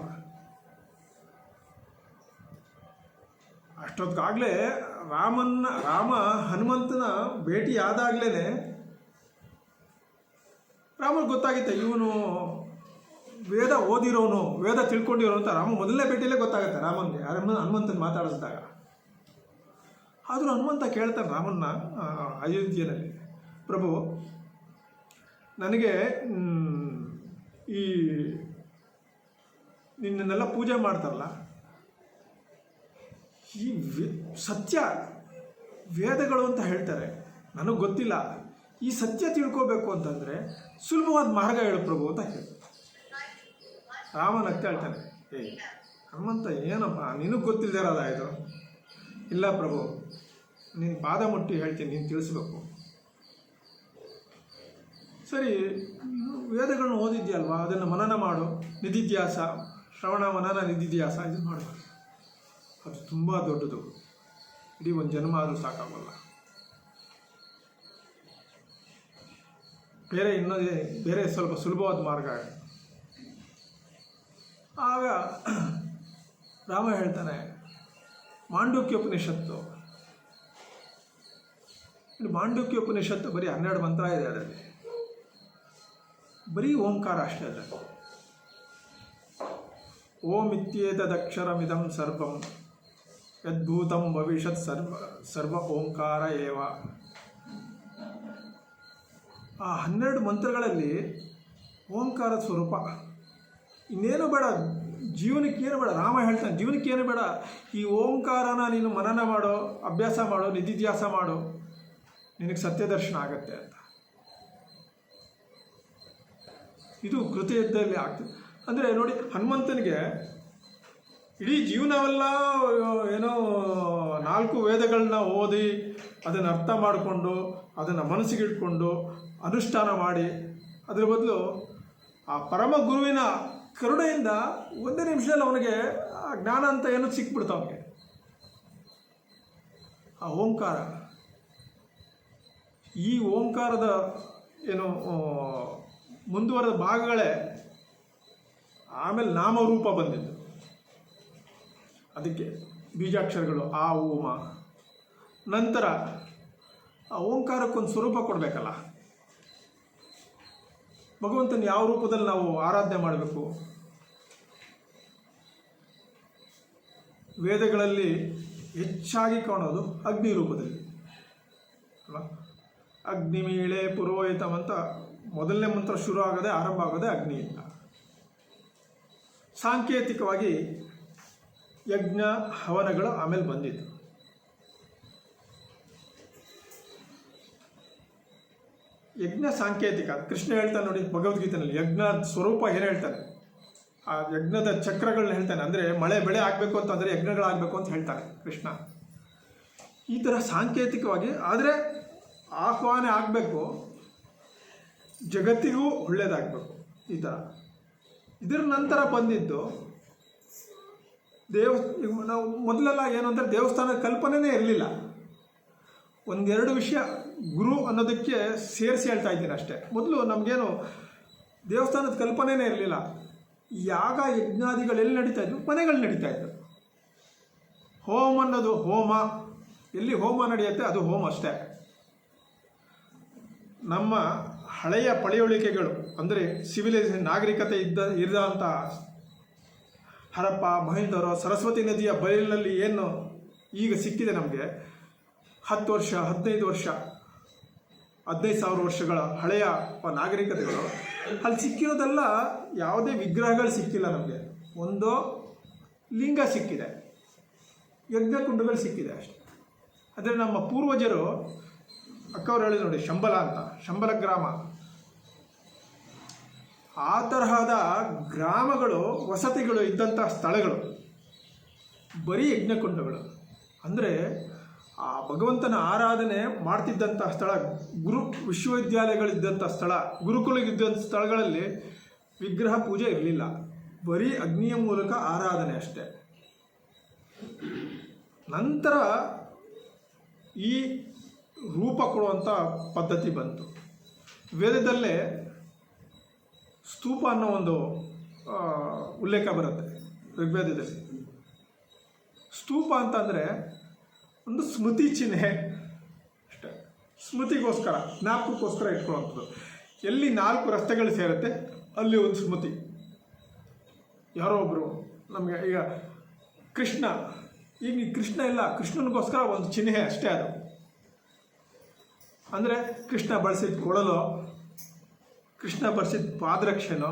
ಅಷ್ಟೊತ್ತಿಗಾಗಲೇ ರಾಮ ಹನುಮಂತನ ಭೇಟಿ ಆದಾಗಲೇ ರಾಮನಿಗೆ ಗೊತ್ತಾಗಿತ್ತೆ ಇವನು ವೇದ ಓದಿರೋನು, ವೇದ ತಿಳ್ಕೊಂಡಿರೋನು ಅಂತ. ರಾಮ ಮೊದಲನೇ ಭೇಟಿಯಲ್ಲೇ ಗೊತ್ತಾಗುತ್ತೆ ರಾಮನಿಗೆ, ಹನುಮಂತನ ಮಾತಾಡಿಸಿದಾಗ. ಆದರೂ ಹನುಮಂತ ಕೇಳ್ತಾನೆ ರಾಮನ್ನ ಅಯೋಧ್ಯೆಯಲ್ಲಿ, ಪ್ರಭು ನನಗೆ ಈ ನಿನ್ನೆಲ್ಲ ಪೂಜೆ ಮಾಡ್ತಾರಲ್ಲ, ಈ ಸತ್ಯ ವೇದಗಳು ಅಂತ ಹೇಳ್ತಾರೆ, ನನಗೆ ಗೊತ್ತಿಲ್ಲ. ಈ ಸತ್ಯ ತಿಳ್ಕೋಬೇಕು ಅಂತಂದರೆ ಸುಲಭವಾದ ಮಾರ್ಗ ಹೇಳು ಪ್ರಭು ಅಂತ ಹೇಳ್ತಾರೆ. ರಾಮನಂತ ಹೇಳ್ತಾನೆ, ಏಯ್ ಹನುಮಂತ ಏನಪ್ಪ ನಿನಗೆ ಗೊತ್ತಿಲ್ಲದಿರೋದ ಇದು? ಇಲ್ಲ ಪ್ರಭು, ನೀನು ಪಾದ ಮುಟ್ಟಿ ಹೇಳ್ತೀನಿ, ನೀನು ತಿಳಿಸ್ಬೇಕು. ಸರಿ, ವೇದಗಳನ್ನ ಓದಿದ್ಯಲ್ವಾ, ಅದನ್ನು ಮನನ ಮಾಡು, ನಿಧಿಧ್ಯಾಸ, ಶ್ರವಣ ಮನನ ನಿಧಿಧ್ಯಾಸ ಇದು ಮಾಡು. ಅದು ತುಂಬ ದೊಡ್ಡದು, ಇಡೀ ಒಂದು ಜನ್ಮ ಆದರೂ ಸಾಕಾಗಲ್ಲ. ಬೇರೆ ಸ್ವಲ್ಪ ಸುಲಭವಾದ ಮಾರ್ಗ. ಆಗ ರಾಮ ಹೇಳ್ತಾನೆ, ಮಾಂಡೂಕ್ಯೋಪನಿಷತ್ತು. ಮಾಂಡೂಕ್ಯೋಪನಿಷತ್ತು ಬರೀ 12 ಮಂತ್ರ ಇದೆ ಅದರಲ್ಲಿ, ಬರೀ ಓಂಕಾರ ಅಷ್ಟೇ ಅದರಲ್ಲಿ. ಓಂ ಇತ್ಯೇತದಕ್ಷರಮಿದಂ ಸರ್ವಂ ಯದ್ಭೂತಂ ಭವಿಷ್ಯತ್ ಸರ್ವ ಓಂಕಾರ ಏವ. ಆ 12 ಮಂತ್ರಗಳಲ್ಲಿ ಓಂಕಾರದ ಸ್ವರೂಪ. ಇನ್ನೇನು ಬೇಡ, ಜೀವನಕ್ಕೆ ಏನು ಬೇಡ. ರಾಮ ಹೇಳ್ತಾನೆ, ಜೀವನಕ್ಕೆ ಏನು ಬೇಡ, ಈ ಓಂಕಾರನ ನೀನು ಮನನ ಮಾಡೋ, ಅಭ್ಯಾಸ ಮಾಡೋ, ನಿಧಿಧ್ಯಾಸ ಮಾಡೋ, ನಿನಗೆ ಸತ್ಯದರ್ಶನ ಆಗತ್ತೆ ಅಂತ. ಇದು ಕೃತಯುದ್ಧದಲ್ಲಿ ಆಗ್ತದೆ. ಅಂದರೆ ನೋಡಿ, ಹನುಮಂತನಿಗೆ ಇಡೀ ಜೀವನವೆಲ್ಲ ಏನೋ 4 ವೇದಗಳನ್ನ ಓದಿ ಅದನ್ನು ಅರ್ಥ ಮಾಡಿಕೊಂಡು ಅದನ್ನು ಮನಸ್ಸಿಗೆ ಇಟ್ಕೊಂಡು ಅನುಷ್ಠಾನ ಮಾಡಿ, ಅದರ ಬದಲು ಆ ಪರಮ ಗುರುವಿನ ಕರುಣೆಯಿಂದ 1 ನಿಮಿಷದಲ್ಲಿ ಅವನಿಗೆ ಆ ಜ್ಞಾನ ಅಂತ ಏನೋ ಸಿಕ್ಬಿಡ್ತು ಅವನಿಗೆ. ಆ ಓಂಕಾರ, ಈ ಓಂಕಾರದ ಏನು ಮುಂದುವರೆದ ಭಾಗಗಳೇ ಆಮೇಲೆ ನಾಮರೂಪ ಬಂದಿದ್ದು. ಅದಕ್ಕೆ ಬೀಜಾಕ್ಷರಗಳು ಆ ಊಮ. ನಂತರ ಆ ಓಂಕಾರಕ್ಕೊಂದು ಸ್ವರೂಪ ಕೊಡಬೇಕಲ್ಲ. ಭಗವಂತನ ಯಾವ ರೂಪದಲ್ಲಿ ನಾವು ಆರಾಧನೆ ಮಾಡಬೇಕು? ವೇದಗಳಲ್ಲಿ ಹೆಚ್ಚಾಗಿ ಕಾಣೋದು ಅಗ್ನಿ ರೂಪದಲ್ಲಿ ಅಲ್ಲ. ಅಗ್ನಿಮೀಳೆ ಪುರೋಹಿತಂ ಅಂತ ಮೊದಲನೇ ಮಂತ್ರ ಶುರು ಆಗೋದೇ, ಆರಂಭ ಆಗೋದೇ ಅಗ್ನಿಯಿಂದ. ಸಾಂಕೇತಿಕವಾಗಿ ಯಜ್ಞ ಹವನಗಳು ಆಮೇಲೆ ಬಂದಿತ್ತು. ಯಜ್ಞ ಸಾಂಕೇತಿಕ. ಕೃಷ್ಣ ಹೇಳ್ತಾನೆ ನೋಡಿ ಭಗವದ್ಗೀತೆಯಲ್ಲಿ, ಯಜ್ಞ ಸ್ವರೂಪ ಏನು ಹೇಳ್ತಾನೆ, ಆ ಯಜ್ಞದ ಚಕ್ರಗಳನ್ನ ಹೇಳ್ತಾನೆ. ಅಂದರೆ ಮಳೆ ಬೆಳೆ ಆಗಬೇಕು ಅಂತಂದರೆ ಯಜ್ಞಗಳಾಗಬೇಕು ಅಂತ ಹೇಳ್ತಾನೆ ಕೃಷ್ಣ. ಈ ಥರ ಸಾಂಕೇತಿಕವಾಗಿ, ಆದರೆ ಆಹ್ವಾನ ಆಗಬೇಕು, ಜಗತ್ತಿಗೂ ಒಳ್ಳೆಯದಾಗಬೇಕು ಈ ಥರ. ಇದರ ನಂತರ ಬಂದಿದ್ದು ನಾವು ಮೊದಲೆಲ್ಲ ಏನು ಅಂದರೆ ದೇವಸ್ಥಾನದ ಕಲ್ಪನೆಯೇ ಇರಲಿಲ್ಲ. 1-2 ವಿಷಯ ಗುರು ಅನ್ನೋದಕ್ಕೆ ಸೇರಿಸಿ ಹೇಳ್ತಾ ಇದ್ದೀನಿ ಅಷ್ಟೇ. ಮೊದಲು ನಮಗೇನು ದೇವಸ್ಥಾನದ ಕಲ್ಪನೆಯೇ ಇರಲಿಲ್ಲ. ಯಾಗ ಯಜ್ಞಾದಿಗಳು ಎಲ್ಲಿ ನಡೀತಾ ಇದ್ವು? ಮನೆಗಳು ನಡೀತಾ ಇತ್ತು. ಹೋಮ ಅನ್ನೋದು ಹೋಮ, ಎಲ್ಲಿ ಹೋಮ ನಡೆಯುತ್ತೆ ಅದು ಹೋಮ ಅಷ್ಟೇ. ನಮ್ಮ ಹಳೆಯ ಪಳೆಯುಳಿಕೆಗಳು ಅಂದರೆ ಸಿವಿಲೈಸೇಷನ್ ನಾಗರಿಕತೆ ಇದ್ದಂಥ ಹರಪ್ಪ, ಮಹೇಂದ್ರ, ಸರಸ್ವತಿ ನದಿಯ ಬಯಲಿನಲ್ಲಿ ಏನು ಈಗ ಸಿಕ್ಕಿದೆ ನಮಗೆ, 10 ವರ್ಷ 15 ವರ್ಷ 15,000 ವರ್ಷಗಳ ಹಳೆಯ ನಾಗರಿಕತೆಗಳು, ಅಲ್ಲಿ ಸಿಕ್ಕಿರೋದೆಲ್ಲ ಯಾವುದೇ ವಿಗ್ರಹಗಳು ಸಿಕ್ಕಿಲ್ಲ ನಮಗೆ. ಒಂದು ಲಿಂಗ ಸಿಕ್ಕಿದೆ, ಯಜ್ಞಕುಂಡಗಳು ಸಿಕ್ಕಿದೆ ಅಷ್ಟೆ. ಆದರೆ ನಮ್ಮ ಪೂರ್ವಜರು, ಅಕ್ಕವ್ರು ಹೇಳಿದ್ರು ನೋಡಿ, ಶಂಬಲ ಅಂತ, ಶಂಬಲ ಗ್ರಾಮ, ಆ ತರಹದ ಗ್ರಾಮಗಳು, ವಸತಿಗಳು ಇದ್ದಂಥ ಸ್ಥಳಗಳು ಬರೀ ಯಜ್ಞಕುಂಡಗಳು. ಅಂದರೆ ಆ ಭಗವಂತನ ಆರಾಧನೆ ಮಾಡ್ತಿದ್ದಂಥ ಸ್ಥಳ, ವಿಶ್ವವಿದ್ಯಾಲಯಗಳಿದ್ದಂಥ ಸ್ಥಳ, ಗುರುಕುಲಗಿದ್ದಂಥ ಸ್ಥಳಗಳಲ್ಲಿ ವಿಗ್ರಹ ಪೂಜೆ ಇರಲಿಲ್ಲ. ಬರೀ ಅಗ್ನಿಯ ಮೂಲಕ ಆರಾಧನೆ ಅಷ್ಟೇ. ನಂತರ ಈ ರೂಪ ಕೊಡುವಂಥ ಪದ್ಧತಿ ಬಂತು. ವೇದದಲ್ಲೇ ಸ್ತೂಪ ಅನ್ನೋ ಒಂದು ಉಲ್ಲೇಖ ಬರುತ್ತೆ ಋಗ್ವೇದದಲ್ಲಿ. ಸ್ತೂಪ ಅಂತಂದರೆ ಒಂದು ಸ್ಮೃತಿ ಚಿಹ್ನೆ ಅಷ್ಟೇ, ಸ್ಮೃತಿಗೋಸ್ಕರ, ಜ್ಞಾಪಕಕ್ಕೋಸ್ಕರ ಇಟ್ಕೊಳ್ಳೋಂಥದ್ದು. ಎಲ್ಲಿ 4 ರಸ್ತೆಗಳು ಸೇರುತ್ತೆ ಅಲ್ಲಿ ಒಂದು ಸ್ಮೃತಿ. ಯಾರೋ ಒಬ್ಬರು ನಮಗೆ ಈಗ ಕೃಷ್ಣ, ಈಗ ಕೃಷ್ಣ ಇಲ್ಲ, ಕೃಷ್ಣನಿಗೋಸ್ಕರ ಒಂದು ಚಿಹ್ನೆ ಅಷ್ಟೇ ಅದು. ಅಂದರೆ ಕೃಷ್ಣ ಬಳಸಿದ ಕೊಳಲು, ಕೃಷ್ಣ ಬಳಸಿದ ಪಾದರಕ್ಷೆನೋ,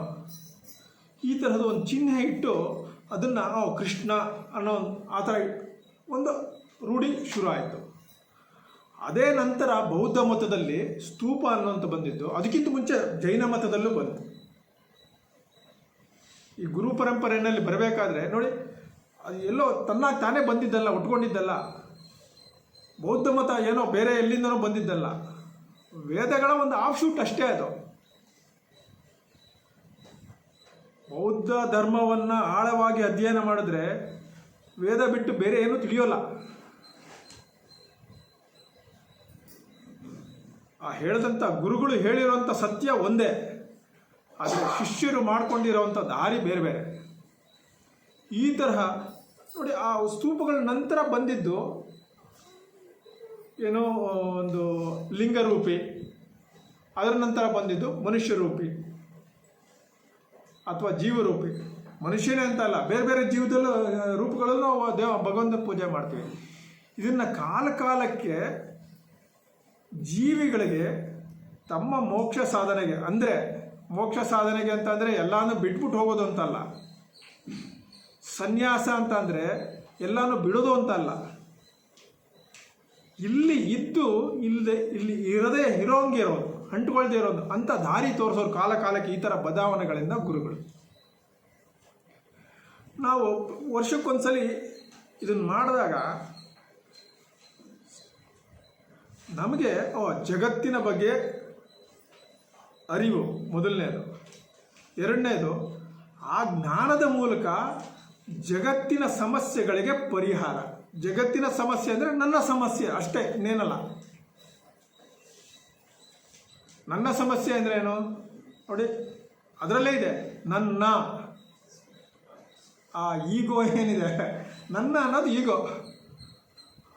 ಈ ಥರದ ಒಂದು ಚಿಹ್ನೆ ಇಟ್ಟು ಅದನ್ನು ಕೃಷ್ಣ ಅನ್ನೋ ಆ ಥರ ಒಂದು ರೂಢಿ ಶುರು ಆಯಿತು. ಅದೇ ನಂತರ ಬೌದ್ಧ ಮತದಲ್ಲಿ ಸ್ತೂಪ ಅನ್ನೋಂಥ ಬಂದಿದ್ದು, ಅದಕ್ಕಿಂತ ಮುಂಚೆ ಜೈನ ಮತದಲ್ಲೂ ಬಂತು. ಈ ಗುರು ಪರಂಪರೆಯಲ್ಲಿ ಬರಬೇಕಾದ್ರೆ ನೋಡಿ, ಅದು ಎಲ್ಲೋ ತನ್ನಾಗಿ ತಾನೇ ಬಂದಿದ್ದಲ್ಲ, ಉಟ್ಕೊಂಡಿದ್ದಲ್ಲ. ಬೌದ್ಧ ಮತ ಏನೋ ಬೇರೆ ಎಲ್ಲಿಂದನೋ ಬಂದಿದ್ದಲ್ಲ, ವೇದಗಳ ಒಂದು ಆಫ್ಶೂಟ್ ಅಷ್ಟೇ ಅದು. ಬೌದ್ಧ ಧರ್ಮವನ್ನು ಆಳವಾಗಿ ಅಧ್ಯಯನ ಮಾಡಿದ್ರೆ ವೇದ ಬಿಟ್ಟು ಬೇರೆ ಏನೂ ತಿಳಿಯೋಲ್ಲ. ಆ ಹೇಳಿದಂಥ ಗುರುಗಳು ಹೇಳಿರೋಂಥ ಸತ್ಯ ಒಂದೇ, ಆದರೆ ಶಿಷ್ಯರು ಮಾಡ್ಕೊಂಡಿರೋವಂಥ ದಾರಿ ಬೇರೆ ಬೇರೆ. ಈ ತರಹ ನೋಡಿ, ಆ ಸ್ತೂಪಗಳ ನಂತರ ಬಂದಿದ್ದು ಏನೋ ಒಂದು ಲಿಂಗರೂಪಿ, ಅದರ ನಂತರ ಬಂದಿದ್ದು ಮನುಷ್ಯರೂಪಿ ಅಥವಾ ಜೀವರೂಪಿ. ಮನುಷ್ಯನೇ ಅಂತ ಅಲ್ಲ, ಬೇರೆ ಬೇರೆ ಜೀವದಲ್ಲೂ ರೂಪಗಳಲ್ಲೂ ನಾವು ಭಗವಂತನ ಪೂಜೆ ಮಾಡ್ತೀವಿ. ಇದನ್ನು ಕಾಲಕ್ಕೆ ಜೀವಿಗಳಿಗೆ ತಮ್ಮ ಮೋಕ್ಷ ಸಾಧನೆಗೆ, ಅಂದರೆ ಮೋಕ್ಷ ಸಾಧನೆಗೆ ಅಂತಂದರೆ ಎಲ್ಲನೂ ಬಿಟ್ಬಿಟ್ಟು ಹೋಗೋದು ಅಂತಲ್ಲ, ಸನ್ಯಾಸ ಅಂತಂದರೆ ಎಲ್ಲನೂ ಬಿಡೋದು ಅಂತಲ್ಲ, ಇಲ್ಲಿ ಇದ್ದು ಇಲ್ಲಿ ಇರದೇ ಇರೋಂಗೆ ಇರೋದು, ಅಂಟುಕೊಳ್ದೇ ಇರೋದು ಅಂತ ದಾರಿ ತೋರಿಸೋರು ಕಾಲಕ್ಕೆ ಈ ಥರ ಬದಲಾವಣೆಗಳಿಂದ ಗುರುಗಳು. ನಾವು ವರ್ಷಕ್ಕೊಂದ್ಸಲಿ ಇದನ್ನು ಮಾಡಿದಾಗ ನಮಗೆ ಜಗತ್ತಿನ ಬಗ್ಗೆ ಅರಿವು ಮೊದಲನೇದು. ಎರಡನೇದು, ಆ ಜ್ಞಾನದ ಮೂಲಕ ಜಗತ್ತಿನ ಸಮಸ್ಯೆಗಳಿಗೆ ಪರಿಹಾರ. ಜಗತ್ತಿನ ಸಮಸ್ಯೆ ಅಂದರೆ ನನ್ನ ಸಮಸ್ಯೆ ಅಷ್ಟೇ, ಇನ್ನೇನಲ್ಲ. ನನ್ನ ಸಮಸ್ಯೆ ಅಂದರೆ ಏನು ನೋಡಿ, ಅದರಲ್ಲೇ ಇದೆ ನನ್ನ ಆ ಈಗೋ ಏನಿದೆ, ನನ್ನ ಅನ್ನೋದು ಈಗೋ.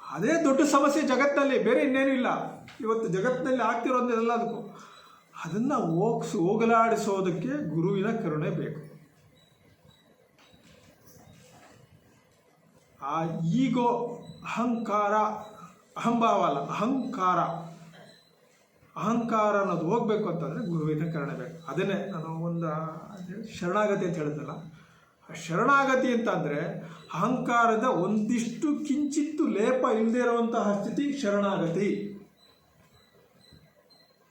ಅದೇ ದೊಡ್ಡ ಸಮಸ್ಯೆ ಜಗತ್ತಿನಲ್ಲಿ, ಬೇರೆ ಇನ್ನೇನು ಇಲ್ಲ. ಇವತ್ತು ಜಗತ್ತಿನಲ್ಲಿ ಆಗ್ತಿರೋದೆಲ್ಲ ಅದಕ್ಕೂ. ಅದನ್ನು ಹೋಗಲಾಡಿಸೋದಕ್ಕೆ ಗುರುವಿನ ಕರುಣೆ ಬೇಕು. ಆ ಈಗೋ, ಅಹಂಕಾರ, ಅಹಂಭಾವ ಅಲ್ಲ, ಅಹಂಕಾರ ಅನ್ನೋದು ಹೋಗಬೇಕು ಅಂತಂದರೆ ಗುರುವಿನ ಕರುಣೆ ಬೇಕು. ಅದನ್ನೇ ನಾನು ಒಂದು ಶರಣಾಗತಿ ಅಂತ ಹೇಳಿದ್ನಲ್ಲ, ಶರಣಾಗತಿ ಅಂತಂದರೆ ಅಹಂಕಾರದ ಒಂದಿಷ್ಟು ಕಿಂಚಿತ್ತು ಲೇಪ ಇಲ್ಲದೇ ಇರುವಂತಹ ಸ್ಥಿತಿ ಶರಣಾಗತಿ.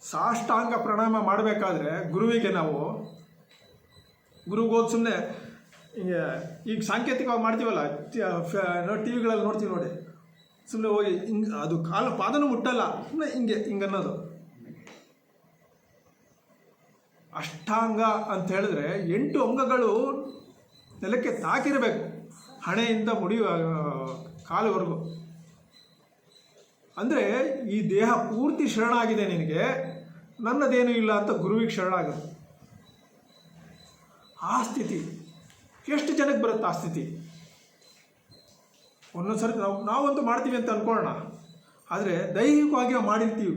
ಸಾಷ್ಟಾಂಗ ಪ್ರಣಾಮ ಮಾಡಬೇಕಾದ್ರೆ ಗುರುವಿಗೆ ನಾವು ಗುರುಗೋದು ಸುಮ್ಮನೆ ಈಗ ಸಾಂಕೇತಿಕವಾಗಿ ಮಾಡ್ತೀವಲ್ಲ, ಟಿ ವಿಗಳಲ್ಲಿ ನೋಡ್ತೀವಿ ನೋಡಿ, ಸುಮ್ಮನೆ ಹೋಗಿ ಹಿಂಗೆ ಅದು ಪಾದನೂ ಮುಟ್ಟಲ್ಲ, ಸುಮ್ಮನೆ ಹಿಂಗೆ ಅನ್ನೋದು. ಅಷ್ಟಾಂಗ ಅಂತ ಹೇಳಿದ್ರೆ 8 ಅಂಗಗಳು ನೆಲಕ್ಕೆ ತಾಕಿರಬೇಕು, ಹಣೆಯಿಂದ ಮುಡಿಯುವ ಕಾಲುವರೆಗೂ. ಅಂದರೆ ಈ ದೇಹ ಪೂರ್ತಿ ಶರಣಾಗಿದೆ ನಿನಗೆ, ನನ್ನದೇನೂ ಇಲ್ಲ ಅಂತ ಗುರುವಿಗೆ ಶರಣಾಗೋದು. ಆ ಸ್ಥಿತಿ ಎಷ್ಟು ಜನಕ್ಕೆ ಬರುತ್ತೆ? ಆ ಸ್ಥಿತಿ ಒಂದೊಂದು ಸರ್ತಿ ನಾವಂತೂ ಮಾಡ್ತೀವಿ ಅಂತ ಅಂದ್ಕೊಳ್ಳೋಣ, ಆದರೆ ದೈಹಿಕವಾಗಿ ಮಾಡಿರ್ತೀವಿ,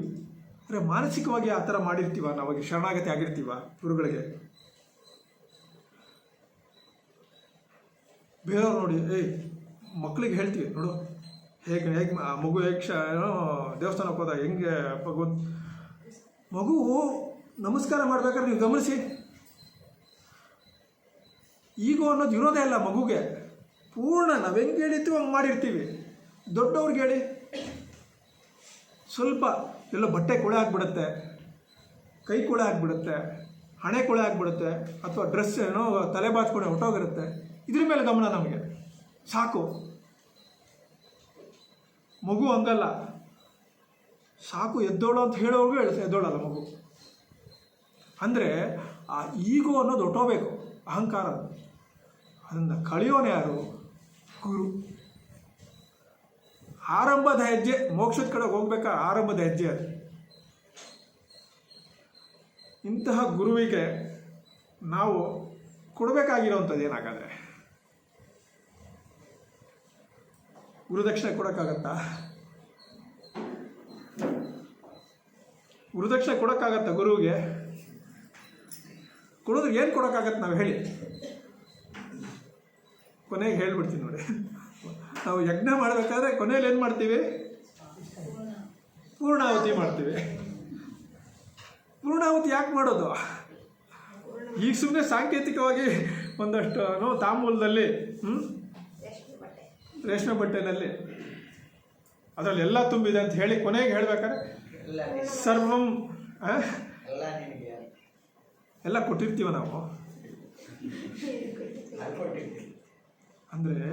ಅಂದರೆ ಮಾನಸಿಕವಾಗಿ ಆ ಥರ ಮಾಡಿರ್ತೀವ, ನಾವಾಗಿ ಶರಣಾಗತಿ ಆಗಿರ್ತೀವ ಗುರುಗಳಿಗೆ. ಬೇರೆಯವ್ರು ನೋಡಿ, ಮಕ್ಕಳಿಗೆ ಹೇಳ್ತೀವಿ ನೋಡು, ಹೇಗೆ ಮಗು ಏನೋ ದೇವಸ್ಥಾನಕ್ಕೆ ಹೋದಾಗ ಹೆಂಗೆ ಮಗು ನಮಸ್ಕಾರ ಮಾಡ್ಬೇಕಾದ್ರೆ ನೀವು ಗಮನಿಸಿ, ಈಗೋ ಅನ್ನೋದು ಇರೋದೇ ಇಲ್ಲ ಮಗುಗೆ. ಪೂರ್ಣ ನಾವು ಹೆಂಗೆ ಹೇಳಿರ್ತೀವಿ ಹಂಗೆ ಮಾಡಿರ್ತೀವಿ. ದೊಡ್ಡವ್ರಿಗೆ ಹೇಳಿ, ಸ್ವಲ್ಪ ಎಲ್ಲೋ ಬಟ್ಟೆ ಕೊಳೆ ಆಗಿಬಿಡುತ್ತೆ, ಕೈ ಕೊಳೆ ಆಗಿಬಿಡುತ್ತೆ, ಹಣೆ ಕೊಳೆ ಆಗಿಬಿಡುತ್ತೆ, ಅಥವಾ ಡ್ರೆಸ್ ಏನೋ ತಲೆ ಬಾಚ್ಕೊಂಡು ಹೊಟ್ಟೋಗಿರುತ್ತೆ, ಇದ್ರ ಮೇಲೆ ಗಮನ ನಮಗೆ ಸಾಕು. ಮಗು ಹಂಗಲ್ಲ, ಸಾಕು ಎದ್ದೋಳು ಅಂತ ಹೇಳೋರ್ಗೂ ಎದ್ದೋಳಲ್ಲ ಮಗು. ಅಂದರೆ ಆ ಈಗೋ ಅನ್ನೋದು ಹೊಟ್ಟೋಬೇಕು, ಅಹಂಕಾರ. ಅದನ್ನು ಕಳೆಯೋನು ಯಾರು? ಗುರು. ಆರಂಭದ ಹೆಜ್ಜೆ, ಮೋಕ್ಷದ ಕಡೆ ಹೋಗ್ಬೇಕಾದ್ರೆ ಆರಂಭದ ಹೆಜ್ಜೆ ಅದು. ಇಂತಹ ಗುರುವಿಗೆ ನಾವು ಕೊಡಬೇಕಾಗಿರೋವಂಥದ್ದು ಏನಾಗಾದರೆ? ಗುರುದಕ್ಷಿಣೆ ಕೊಡೋಕ್ಕಾಗತ್ತಾ? ಗುರುದಕ್ಷಿಣೆ ಕೊಡೋಕ್ಕಾಗತ್ತಾ ಗುರುವಿಗೆ? ಕೊಡೋದ್ರೆ ಏನು ಕೊಡೋಕ್ಕಾಗತ್ತೆ ನಾವು ಹೇಳಿ? ಕೊನೆಗೆ ಹೇಳ್ಬಿಡ್ತೀನಿ ನೋಡಿ, ನಾವು ಯಜ್ಞ ಮಾಡಬೇಕಾದ್ರೆ ಕೊನೆಯಲ್ಲಿ ಏನು ಮಾಡ್ತೀವಿ? ಪೂರ್ಣಾಹುತಿ ಮಾಡ್ತೀವಿ. ಪೂರ್ಣಾಹುತಿ ಯಾಕೆ ಮಾಡೋದು? ಈಗ ಸುಮ್ಮನೆ ಸಾಂಕೇತಿಕವಾಗಿ ಒಂದಷ್ಟು ತಾಂಬೂಲದಲ್ಲಿ ರೇಷ್ಮೆ ಬಟ್ಟೆನಲ್ಲಿ ಅದರಲ್ಲಿ ಎಲ್ಲ ತುಂಬಿದೆ ಅಂತ ಹೇಳಿ ಕೊನೆಗೆ ಹೇಳ್ಬೇಕಾದ್ರೆ ಸರ್ವಂ ಎಲ್ಲ ಕೊಟ್ಟಿರ್ತೀವ ನಾವು. ಅಂದರೆ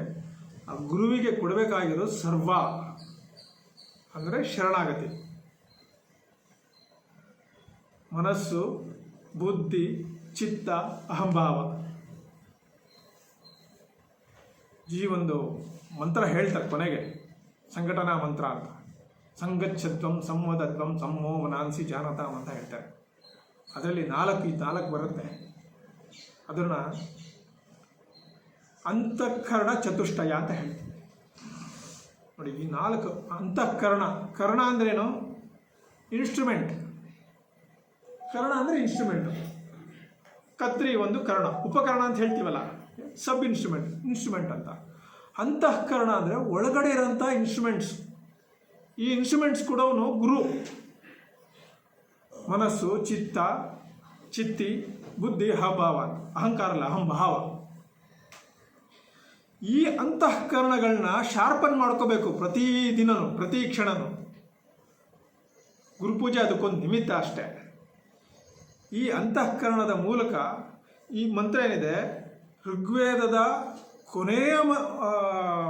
ಆ ಗುರುವಿಗೆ ಕೊಡಬೇಕಾಗಿರೋದು ಸರ್ವ ಅಂದರೆ ಶರಣಾಗತಿ. ಮನಸ್ಸು, ಬುದ್ಧಿ, ಚಿತ್ತ, ಅಹಂಭಾವ. ಈ ಒಂದು ಮಂತ್ರ ಹೇಳ್ತಾರೆ ಕೊನೆಗೆ, ಸಂಘಟನಾ ಮಂತ್ರ ಅಂತ. ಸಂಗಚ್ಛತ್ವಂ ಸಂವದತ್ವಂ ಸಮ್ಮೋ ಮನಾಂಸಿ ಜಾನತಾಂ ಅಂತ ಹೇಳ್ತಾರೆ. ಅದರಲ್ಲಿ ನಾಲ್ಕು ಬರುತ್ತೆ. ಅದನ್ನು ಅಂತಃಕರಣ ಚತುಷ್ಟಯ ಅಂತ ಹೇಳ್ತೀವಿ ನೋಡಿ. ಈ 4 ಅಂತಃಕರಣ. ಕರ್ಣ ಅಂದ್ರೇನು? ಇನ್ಸ್ಟ್ರೂಮೆಂಟ್. ಕರ್ಣ ಅಂದರೆ ಇನ್ಸ್ಟ್ರೂಮೆಂಟು. ಕತ್ರಿ ಒಂದು ಕರ್ಣ, ಉಪಕರಣ ಅಂತ ಹೇಳ್ತೀವಲ್ಲ, ಸಬ್ ಇನ್ಸ್ಟ್ರೂಮೆಂಟ್ ಅಂತ. ಅಂತಃಕರಣ ಅಂದರೆ ಒಳಗಡೆ ಇರೋಂಥ ಇನ್ಸ್ಟ್ರೂಮೆಂಟ್ಸ್. ಈ ಇನ್ಸ್ಟ್ರೂಮೆಂಟ್ಸ್ ಕೂಡ ಗುರು. ಮನಸ್ಸು, ಚಿತ್ತ, ಚಿತ್ತಿ, ಬುದ್ಧಿ, ಅಹಂಭಾವ. ಅಹಂಕಾರ ಅಲ್ಲ, ಅಹಂಭಾವ. ಈ ಅಂತಃಕರಣಗಳನ್ನ ಶಾರ್ಪನ್ ಮಾಡ್ಕೋಬೇಕು ಪ್ರತಿದಿನನೂ, ಪ್ರತಿ ಕ್ಷಣನೂ. ಗುರುಪೂಜೆ ಅದಕ್ಕೊಂದು ನಿಮಿತ್ತ ಅಷ್ಟೇ. ಈ ಅಂತಃಕರಣದ ಮೂಲಕ ಈ ಮಂತ್ರ ಏನಿದೆ, ಋಗ್ವೇದದ ಕೊನೆಯ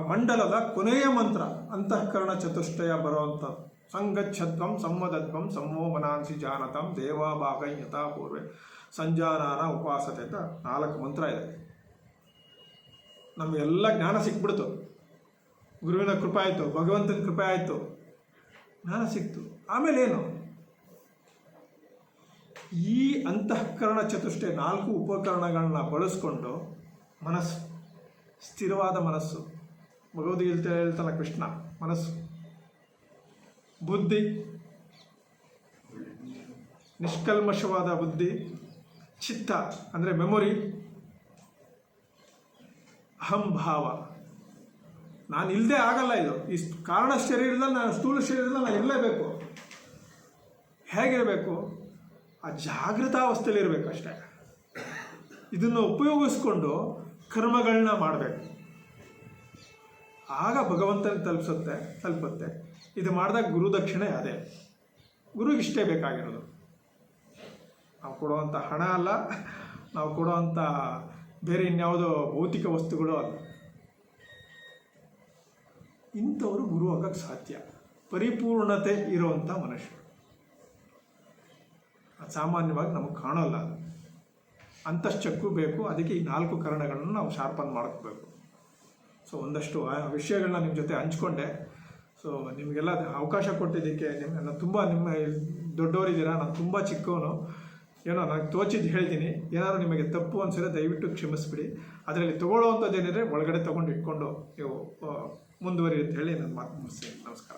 ಮಂಡಲದ ಕೊನೆಯ ಮಂತ್ರ ಅಂತಃಕರಣ ಚತುಷ್ಟಯ ಬರುವಂಥದ್ದು. ಸಂಗಚ್ಛತ್ವಂ ಸಂವದತ್ವಂ ಸಮ್ಮೋ ಮನಾಂಸಿ ಜಾನತಂ ದೇವಾಭಾಗೈ ಯಥಾ ಪೂರ್ವೆ ಸಂಜಾನಾನ ಉಪಾಸತೆ ಅಂತ 4 ಮಂತ್ರ ಇದೆ. ನಮಗೆಲ್ಲ ಜ್ಞಾನ ಸಿಕ್ಬಿಡ್ತು. ಗುರುವಿನ ಕೃಪೆ ಆಯಿತು, ಭಗವಂತನ ಕೃಪೆ ಆಯಿತು, ಜ್ಞಾನ ಸಿಕ್ತು. ಆಮೇಲೆ ಏನು? ಈ ಅಂತಃಕರಣ ಚತುಷ್ಟಯ 4 ಉಪಕರಣಗಳನ್ನ ಬಳಸ್ಕೊಂಡು ಮನಸ್ಸು, ಸ್ಥಿರವಾದ ಮನಸ್ಸು, ಭಗವದ್ಗೀತೆ ಹೇಳ್ತಾನೆ ಕೃಷ್ಣ, ಮನಸ್ಸು, ಬುದ್ಧಿ, ನಿಷ್ಕಲ್ಮಶವಾದ ಬುದ್ಧಿ, ಚಿತ್ತ ಅಂದರೆ ಮೆಮೊರಿ, ಅಹಂಭಾವ. ನಾನು ಇಲ್ಲದೆ ಆಗಲ್ಲ. ಇದು ಈ ಕಾರಣ ಶರೀರದಲ್ಲಿ, ನಾನು ಸ್ಥೂಲ ಶರೀರದಲ್ಲಿ ನಾನು ಇರಲೇಬೇಕು. ಹೇಗಿರಬೇಕು? ಆ ಜಾಗೃತಾವಸ್ಥೆಯಲ್ಲಿರಬೇಕು ಅಷ್ಟೇ. ಇದನ್ನು ಉಪಯೋಗಿಸ್ಕೊಂಡು ಕರ್ಮಗಳನ್ನ ಮಾಡಬೇಕು. ಆಗ ಭಗವಂತನ ತಲುಪುತ್ತೆ. ಇದು ಮಾಡಿದಾಗ ಗುರುದಕ್ಷಿಣೆ ಅದೇ. ಗುರುಗಿಷ್ಟೇ ಬೇಕಾಗಿರೋದು. ನಾವು ಕೊಡುವಂಥ ಹಣ ಅಲ್ಲ, ನಾವು ಕೊಡುವಂಥ ಬೇರೆ ಇನ್ಯಾವುದೋ ಭೌತಿಕ ವಸ್ತುಗಳು ಅಲ್ಲ. ಇಂಥವರು ಗುರು ಆಗೋಕ್ಕೆ ಸಾಧ್ಯ. ಪರಿಪೂರ್ಣತೆ ಇರುವಂಥ ಮನುಷ್ಯರು. ಅದು ಸಾಮಾನ್ಯವಾಗಿ ನಮಗೆ ಕಾಣೋಲ್ಲ. ಅಂತಶ್ಚಕ್ಕು ಬೇಕು. ಅದಕ್ಕೆ ಈ 4 ಕರಣಗಳನ್ನು ನಾವು ಶಾರ್ಪನ್ ಮಾಡ್ಕೋಬೇಕು. ಸೊ ಒಂದಷ್ಟು ವಿಷಯಗಳನ್ನ ನಿಮ್ಮ ಜೊತೆ ಹಂಚ್ಕೊಂಡೆ. ಸೊ ನಿಮಗೆಲ್ಲ ಅವಕಾಶ ಕೊಟ್ಟಿದ್ದಕ್ಕೆ ನಾನು ತುಂಬ, ನಿಮ್ಮ ದೊಡ್ಡವರಿದ್ದೀರಾ, ನಾನು ತುಂಬ ಚಿಕ್ಕವನು. ಏನೋ ನನಗೆ ತೋಚಿದ್ದು ಹೇಳ್ತೀನಿ. ಏನಾದರೂ ನಿಮಗೆ ತಪ್ಪು ಅನಿಸಿದ್ರೆ ದಯವಿಟ್ಟು ಕ್ಷಮಿಸ್ಬಿಡಿ. ಅದರಲ್ಲಿ ತೊಗೊಳ್ಳೋವಂಥದ್ದು ಏನಿದ್ರೆ ಒಳಗಡೆ ತೊಗೊಂಡು ಇಟ್ಕೊಂಡು ನೀವು ಮುಂದುವರಿ ಅಂತ ಹೇಳಿ ನಾನು ಮಾತು ಮುಗಿಸ್ತೀನಿ. ನಮಸ್ಕಾರ.